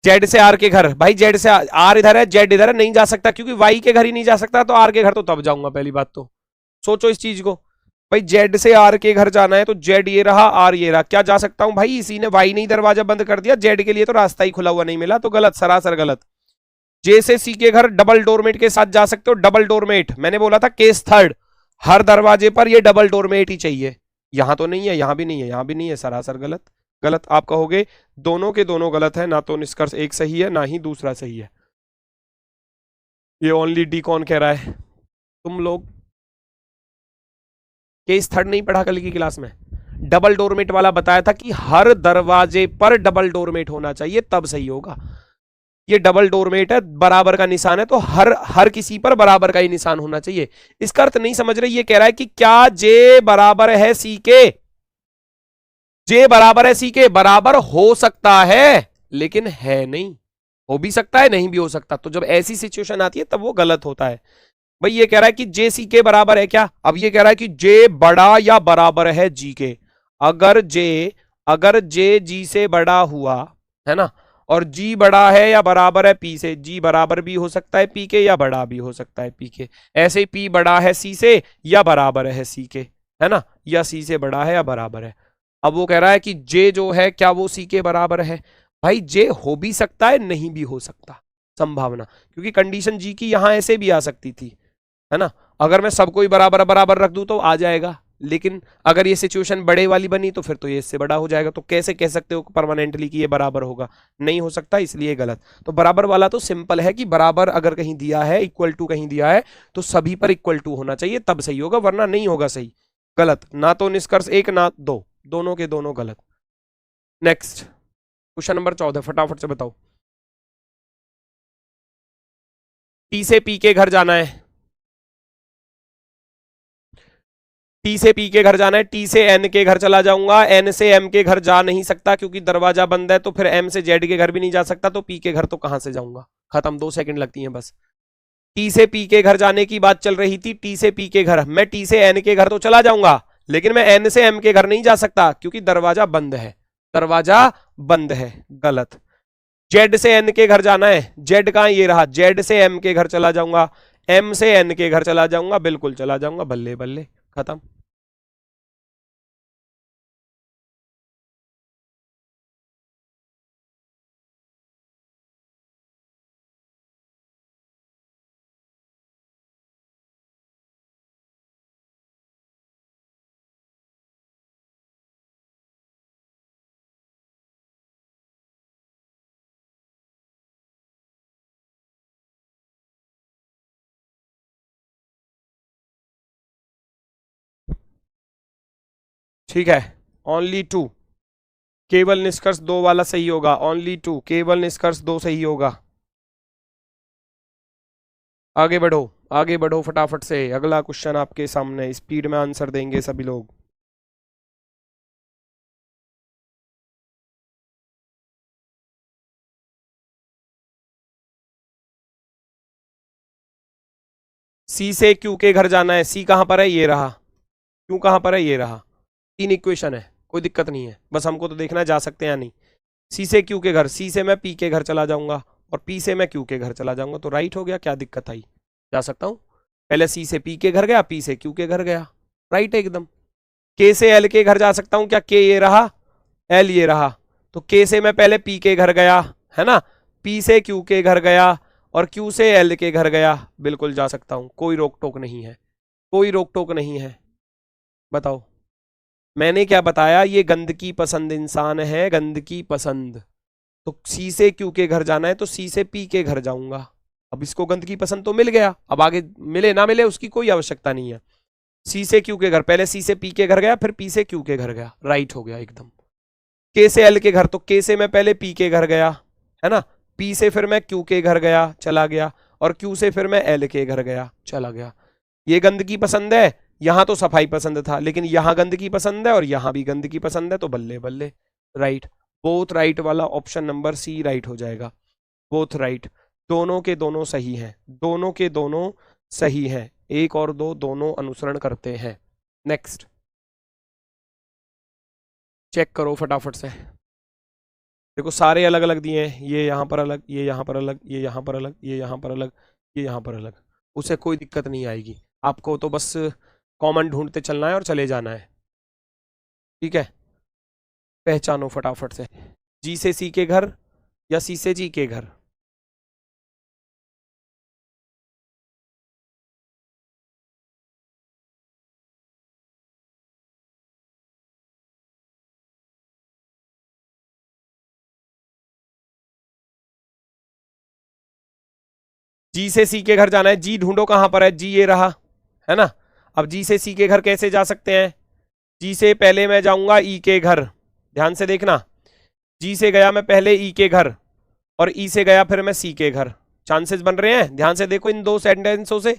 जेड से आर के घर, भाई जेड से आर इधर है, जेड इधर है, नहीं जा सकता क्योंकि वाई के घर ही नहीं जा सकता, तो आर के घर तो तब जाऊंगा। पहली बात तो सोचो इस चीज को, भाई जेड से आर के घर जाना है तो जेड ये रहा, आर ये रहा, क्या जा सकता हूं भाई? इसी ने वाई नहीं दरवाजा बंद कर दिया, जेड के लिए तो रास्ता ही खुला हुआ नहीं मिला, तो गलत, सरासर गलत। जे से सी के घर डबल डोरमेट के साथ जा सकते हो, डबल डोरमेट, मैंने बोला था केस थर्ड, हर दरवाजे पर ये डबल डोरमेट ही चाहिए। यहां तो नहीं है, यहां भी नहीं है, यहां भी नहीं है, सरासर गलत। गलत आप कहोगे, दोनों के दोनों गलत है, ना तो निष्कर्ष एक सही है ना ही दूसरा सही है। ये ओनली डी कौन कह रहा है? तुम लोग केस थर्ड नहीं पढ़ा कल की क्लास में? डबल डोरमेट वाला बताया था कि हर दरवाजे पर डबल डोरमेट होना चाहिए तब सही होगा। ये डबल डोरमेट है, बराबर का निशान है, तो हर हर किसी पर बराबर का ही निशान होना चाहिए। इसका अर्थ नहीं समझ रहे? ये कह रहा है कि क्या जे बराबर है सी के? जे बराबर है सी के, बराबर हो सकता है लेकिन है नहीं, हो भी सकता है नहीं भी हो सकता, तो जब ऐसी सिचुएशन आती है तब वो गलत होता है। भाई ये कह रहा है कि जे सी के बराबर है क्या? अब ये कह रहा है कि जे बड़ा या बराबर है जी के। अगर जे जी से बड़ा हुआ है ना, और जी बड़ा है या बराबर है पी से, जी बराबर भी हो सकता है पी के या बड़ा भी हो सकता है पी के, ऐसे ही पी बड़ा है सी से या बराबर है सी के, है ना, या सी से बड़ा है या बराबर है। अब वो कह रहा है कि जे जो है क्या वो सी के बराबर है। भाई जे हो भी सकता है, नहीं भी हो सकता, संभावना, क्योंकि कंडीशन जी की यहां ऐसे भी आ सकती थी, है ना। अगर मैं सबको ही बराबर बराबर रख दूं तो आ जाएगा, लेकिन अगर ये सिचुएशन बड़े वाली बनी तो फिर तो ये इससे बड़ा हो जाएगा। तो कैसे कह सकते हो परमानेंटली कि ये बराबर होगा, नहीं हो सकता, इसलिए गलत। तो बराबर वाला तो सिंपल है कि बराबर अगर कहीं दिया है, इक्वल टू कहीं दिया है, तो सभी पर इक्वल टू होना चाहिए, तब सही होगा, वरना नहीं होगा सही। गलत, ना तो निष्कर्ष एक ना दो, दोनों के दोनों गलत। नेक्स्ट क्वेश्चन नंबर 14, फटाफट से बताओ। टी से पी के घर जाना है, टी से पी के घर जाना है, टी से एन के घर चला जाऊंगा, एन से एम के घर जा नहीं सकता क्योंकि दरवाजा बंद है, तो फिर एम से जेड के घर भी नहीं जा सकता, तो पी के घर तो कहां से जाऊंगा, खत्म, 2 सेकंड लगती हैं बस। टी से पी के घर जाने की बात चल रही थी, टी से पी के घर, मैं टी से एन के घर तो चला जाऊंगा, लेकिन मैं एन से एम के घर नहीं जा सकता क्योंकि दरवाजा बंद है, दरवाजा बंद है, गलत। जेड से एन के घर जाना है, जेड कहां, ये रहा, जेड से एम के घर चला जाऊंगा, एम से एन के घर चला जाऊंगा, बिल्कुल चला जाऊंगा, बल्ले बल्ले, खत्म। ठीक है, ओनली टू, केवल निष्कर्ष 2 वाला सही होगा, ओनली टू, केवल निष्कर्ष 2 सही होगा। आगे बढ़ो, आगे बढ़ो फटाफट से, अगला क्वेश्चन आपके सामने, स्पीड में आंसर देंगे सभी लोग। सी से क्यू के घर जाना है, सी कहां पर है, ये रहा, क्यू कहां पर है, ये रहा, 3 इक्वेशन है, कोई दिक्कत नहीं है, बस हमको तो देखना है जा सकते हैं या नहीं। सी से क्यू के घर, सी से मैं पी के घर चला जाऊंगा और पी से मैं क्यू के घर चला जाऊंगा, तो राइट हो गया, क्या दिक्कत आई, जा सकता हूं। पहले सी से पी के घर गया, पी से क्यू के घर गया, राइट है एकदम। के से एल के घर जा सकता हूं क्या, के ये रहा, एल ये रहा, तो के से मैं पहले पी के घर गया, है ना, पी से क्यू के घर गया और क्यू से एल के घर गया, बिल्कुल जा सकता हूं, कोई रोक टोक नहीं है, कोई रोक टोक नहीं है। बताओ, मैंने क्या बताया, ये गंदगी पसंद इंसान है, गंदगी पसंद। तो सी से क्यू के घर जाना है तो सी से पी के घर जाऊंगा, अब इसको गंदगी पसंद तो मिल गया, अब आगे मिले ना मिले उसकी कोई आवश्यकता नहीं है। सी से क्यू के घर, पहले सी से पी के घर गया, फिर पी से क्यू के घर गया, राइट हो गया एकदम। के से एल के घर, तो के से मैं पहले पी के घर गया, है ना, पी से फिर मैं क्यू के घर गया, चला गया, और क्यू से फिर मैं एल के घर गया, चला गया। ये गंदगी पसंद है, यहां तो सफाई पसंद था, लेकिन यहां गंदगी पसंद है और यहां भी गंदगी पसंद है, तो बल्ले बल्ले, राइट, बोथ राइट वाला ऑप्शन नंबर सी राइट हो जाएगा, बोथ राइट, दोनों के दोनों सही हैं, दोनों के दोनों सही हैं, 1 और 2 दोनों अनुसरण करते हैं। नेक्स्ट चेक करो फटाफट से, देखो सारे अलग अलग दिए हैं, ये यहाँ पर अलग, ये यहाँ पर अलग, ये यहाँ पर अलग, ये यहाँ पर अलग, ये यहाँ पर अलग, उसे कोई दिक्कत नहीं आएगी, आपको तो बस कॉमन ढूंढते चलना है और चले जाना है, ठीक है। पहचानो फटाफट से, जी से सी के घर या सी से जी के घर, जी से सी के घर जाना है, जी ढूंढो कहां पर है, जी ये रहा, है ना। अब जी से सी के घर कैसे जा सकते हैं, जी से पहले मैं जाऊंगा ई के घर, ध्यान से देखना, जी से गया मैं पहले ई के घर और ई से गया फिर मैं सी के घर, चांसेस बन रहे हैं, ध्यान से देखो इन 2 सेंटेंसों से।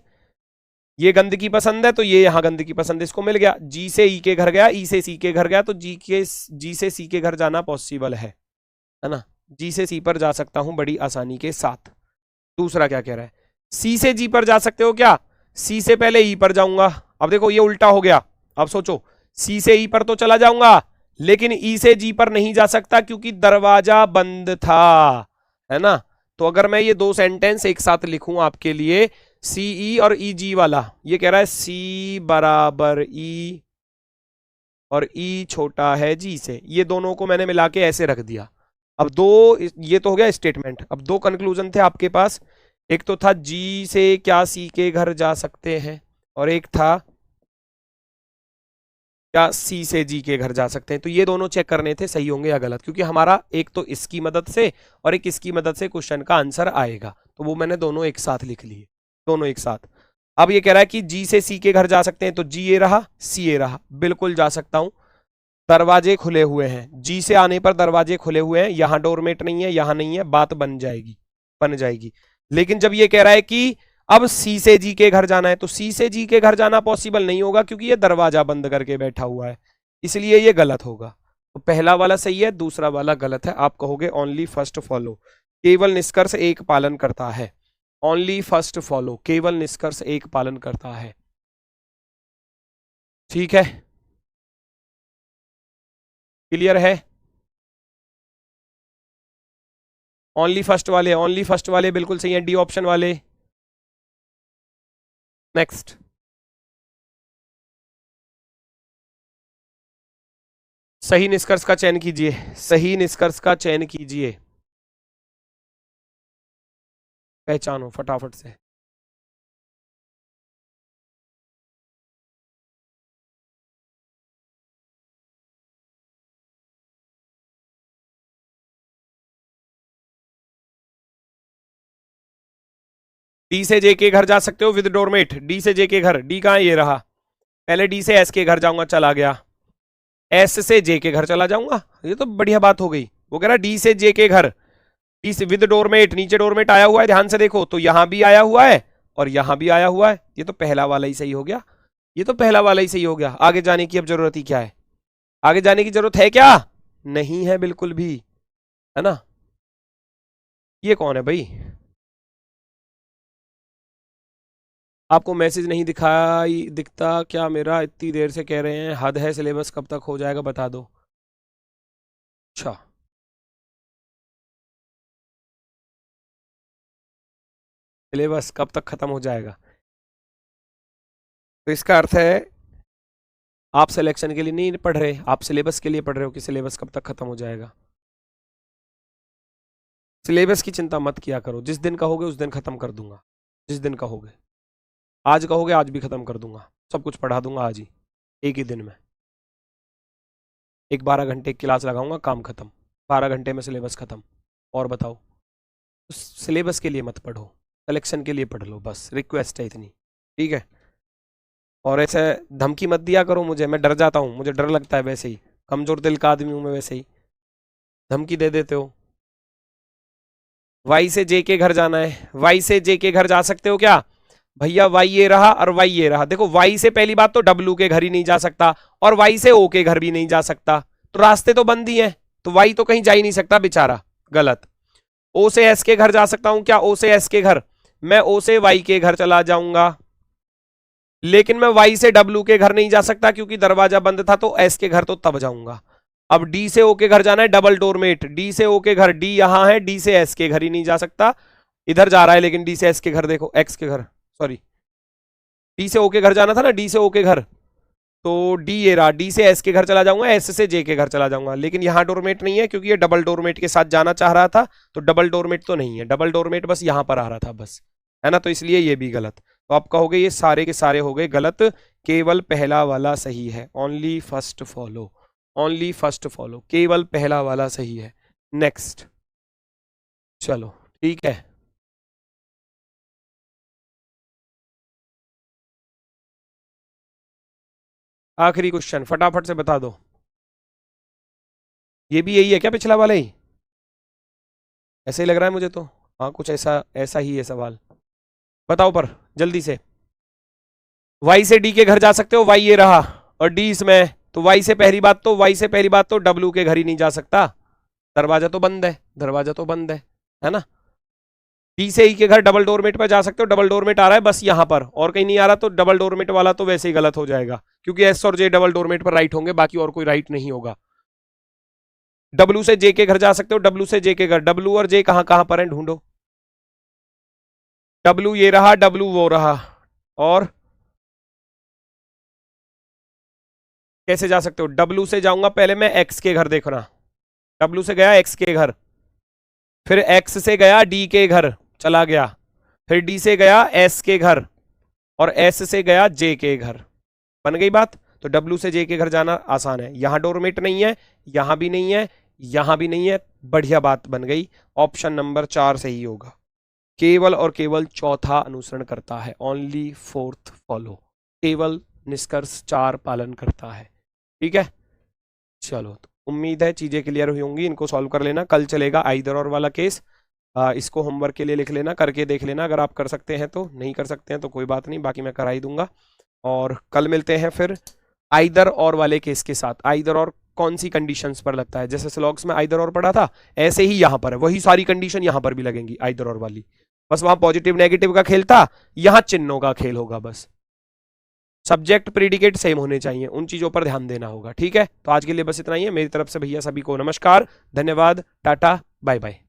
ये गंदगी पसंद है तो ये यहां गंदगी पसंद है, इसको मिल गया, जी से ई के घर गया, ई से सी के घर गया, तो जी से सी के घर जाना पॉसिबल है ना, जी से सी पर जा सकता हूं बड़ी आसानी के साथ। दूसरा क्या कह रहा है, सी से जी पर जा सकते हो क्या, सी से पहले ई पर जाऊंगा, अब देखो ये उल्टा हो गया, अब सोचो, सी से ई पर तो चला जाऊंगा, लेकिन ई से जी पर नहीं जा सकता क्योंकि दरवाजा बंद था, है ना। तो अगर मैं ये दो सेंटेंस एक साथ लिखूं आपके लिए, सी ई और ई जी वाला, ये कह रहा है सी बराबर ई और ई छोटा है जी से, ये दोनों को मैंने मिला के ऐसे रख दिया। अब दो, ये तो हो गया स्टेटमेंट। अब दो कंक्लूजन थे आपके पास, एक तो था जी से क्या सी के घर जा सकते हैं, और एक था क्या सी से जी के घर जा सकते हैं। तो ये दोनों चेक करने थे सही होंगे या गलत, क्योंकि हमारा एक तो इसकी मदद से और एक इसकी मदद से क्वेश्चन का आंसर आएगा, तो वो मैंने दोनों एक साथ लिख लिए, दोनों एक साथ। अब ये कह रहा है कि जी से सी के घर जा सकते हैं, तो जी ये रहा, सी ये रहा, बिल्कुल जा सकता हूं। दरवाजे खुले हुए हैं, जी से आने पर दरवाजे खुले हुए हैं, यहां डोरमेट नहीं है, यहां नहीं है, बात बन जाएगी, बन जाएगी। लेकिन जब ये कह रहा है कि अब सी से जी के घर जाना है, तो सी से जी के घर जाना पॉसिबल नहीं होगा क्योंकि ये दरवाजा बंद करके बैठा हुआ है, इसलिए ये गलत होगा। तो पहला वाला सही है, दूसरा वाला गलत है। आप कहोगे ओनली फर्स्ट फॉलो, केवल निष्कर्ष एक पालन करता है। ओनली फर्स्ट फॉलो, केवल निष्कर्ष एक पालन करता है। ठीक है, क्लियर है। ओनली फर्स्ट वाले, ओनली फर्स्ट वाले बिल्कुल सही है, डी ऑप्शन वाले। नेक्स्ट, सही निष्कर्ष का चयन कीजिए, सही निष्कर्ष का चयन कीजिए, पहचानो फटाफट से। डी से जे के घर जा सकते हो विद डोरमेट, डी से जे के घर, डी कहाँ ये रहा, पहले डी से एस के घर जाऊंगा, चला गया, एस से जे के घर चला जाऊंगा, ये तो बढ़िया बात हो गई। वो कह रहा डी से जे के घर, डी से विद डोरमेट, नीचे डोरमेट आया हुआ है, ध्यान से देखो, तो यहां भी आया हुआ है और यहां भी आया हुआ है, ये तो पहला वाला ही सही हो गया, ये तो पहला वाला ही सही हो गया। आगे जाने की अब जरूरत ही क्या है, आगे जाने की जरूरत है क्या, नहीं है बिल्कुल भी, है ना। ये कौन है भाई, आपको मैसेज नहीं दिखाई दिखता क्या मेरा, इतनी देर से कह रहे हैं, हद है, सिलेबस कब तक हो जाएगा बता दो। अच्छा, सिलेबस कब तक खत्म हो जाएगा, तो इसका अर्थ है आप सिलेक्शन के लिए नहीं पढ़ रहे, आप सिलेबस के लिए पढ़ रहे हो कि सिलेबस कब तक खत्म हो जाएगा। सिलेबस की चिंता मत किया करो, जिस दिन कहोगे उस दिन खत्म कर दूंगा, जिस दिन कहोगे, आज कहोगे आज भी खत्म कर दूंगा, सब कुछ पढ़ा दूंगा आज ही, एक ही दिन में, एक 12 घंटे की क्लास लगाऊंगा, काम खत्म, 12 घंटे में सिलेबस खत्म। और बताओ, तो सिलेबस के लिए मत पढ़ो, सिलेक्शन के लिए पढ़ लो, बस रिक्वेस्ट है इतनी, ठीक है। और ऐसे धमकी मत दिया करो मुझे, मैं डर जाता हूँ, मुझे डर लगता है, वैसे ही कमजोर दिल का आदमी हूँ मैं, वैसे ही धमकी दे देते हो। वाई से जे के घर जाना है, वाई से जे के घर जा सकते हो क्या, भैया वाई ये रहा और वाई ये रहा, देखो वाई से पहली बात तो डब्लू के घर ही नहीं जा सकता और वाई से ओ के घर भी नहीं जा सकता, तो रास्ते तो बंद ही हैं, तो वाई तो कहीं जा ही नहीं सकता बेचारा, गलत। ओ से एस के घर जा सकता हूं क्या, ओ से एस के घर, मैं ओ से वाई के घर चला जाऊंगा, लेकिन मैं वाई से डब्लू के घर नहीं जा सकता क्योंकि दरवाजा बंद था, तो एस के घर तो तब जाऊंगा। अब डी से ओ के घर जाना है, डबल डोरमेट, डी से ओ के घर, डी यहां है, डी से एस के घर ही नहीं जा सकता, इधर जा रहा है, लेकिन डी से एस के घर देखो, एक्स के घर, सॉरी डी से ओ के घर जाना था ना, डी से ओ के घर, तो डी ये रहा, डी से एस के घर चला जाऊंगा, एस से जे के घर चला जाऊंगा, लेकिन यहां डोरमेट नहीं है क्योंकि ये डबल डोरमेट के साथ जाना चाह रहा था, तो डबल डोरमेट तो नहीं है, डबल डोरमेट बस यहां पर आ रहा था बस, है ना, तो इसलिए ये भी गलत। तो आप कहोगे ये सारे के सारे हो गए गलत, केवल पहला वाला सही है, only first follow, only first follow, केवल पहला वाला सही है। नेक्स्ट, चलो ठीक है, आखिरी क्वेश्चन फटाफट से बता दो, ये भी यही है क्या पिछला वाला ही, ऐसे ही लग रहा है मुझे तो, हाँ कुछ ऐसा ऐसा ही है सवाल, बताओ पर जल्दी से। वाई से डी के घर जा सकते हो, वाई ये रहा और डी इसमें, तो वाई से पहली बात तो, वाई से पहली बात तो डब्लू के घर ही नहीं जा सकता, दरवाजा तो बंद है, दरवाजा तो बंद है ना। डी से ई के घर डबल डोरमेट पर जा सकते हो, डबल डोरमेट आ रहा है बस यहां पर, और कहीं नहीं आ रहा तो डबल डोरमेट वाला तो वैसे ही गलत हो जाएगा, क्योंकि एस और जे डबल डोरमेट पर राइट होंगे, बाकी और कोई राइट नहीं होगा। डब्ल्यू से जे के घर जा सकते हो, डब्ल्यू से जे के घर, डब्ल्यू और जे कहां कहां पर है ढूंढो। डब्ल्यू ये रहा, डब्ल्यू वो रहा, और कैसे जा सकते हो, डब्ल्यू से जाऊंगा पहले मैं एक्स के घर देखना, डब्ल्यू से गया एक्स के घर, फिर एक्स से गया डी के घर चला गया, फिर डी से गया एस के घर, और एस से गया जे के घर। बन गई बात। तो डब्ल्यू से जे के घर जाना आसान है, यहां डोरमेट नहीं है, यहां भी नहीं है, यहां भी नहीं है, बढ़िया बात बन गई। ऑप्शन नंबर 4 सही होगा, केवल और केवल चौथा अनुसरण करता है, ओनली फोर्थ फॉलो, केवल निष्कर्ष 4 पालन करता है। ठीक है, चलो तो उम्मीद है चीजें क्लियर हुई होंगी, इनको सॉल्व कर लेना। कल चलेगा आइदर और वाला केस, इसको होमवर्क के लिए लिख लेना, करके देख लेना, अगर आप कर सकते हैं तो, नहीं कर सकते हैं तो कोई बात नहीं, बाकी मैं करा ही दूंगा। और कल मिलते हैं फिर आइदर और वाले केस के साथ। आइदर और कौन सी कंडीशंस पर लगता है, जैसे स्लॉग्स में आइदर और पढ़ा था, ऐसे ही यहां पर है, वही सारी कंडीशन यहां पर भी लगेंगी आइदर और वाली, बस वहां पॉजिटिव नेगेटिव का खेल था, यहां चिन्हों का खेल होगा बस। सब्जेक्ट प्रीडिकेट सेम होने चाहिए, उन चीजों पर ध्यान देना होगा। ठीक है, तो आज के लिए बस इतना ही है, मेरी तरफ से भैया सभी को नमस्कार, धन्यवाद, टाटा, बाय बाय।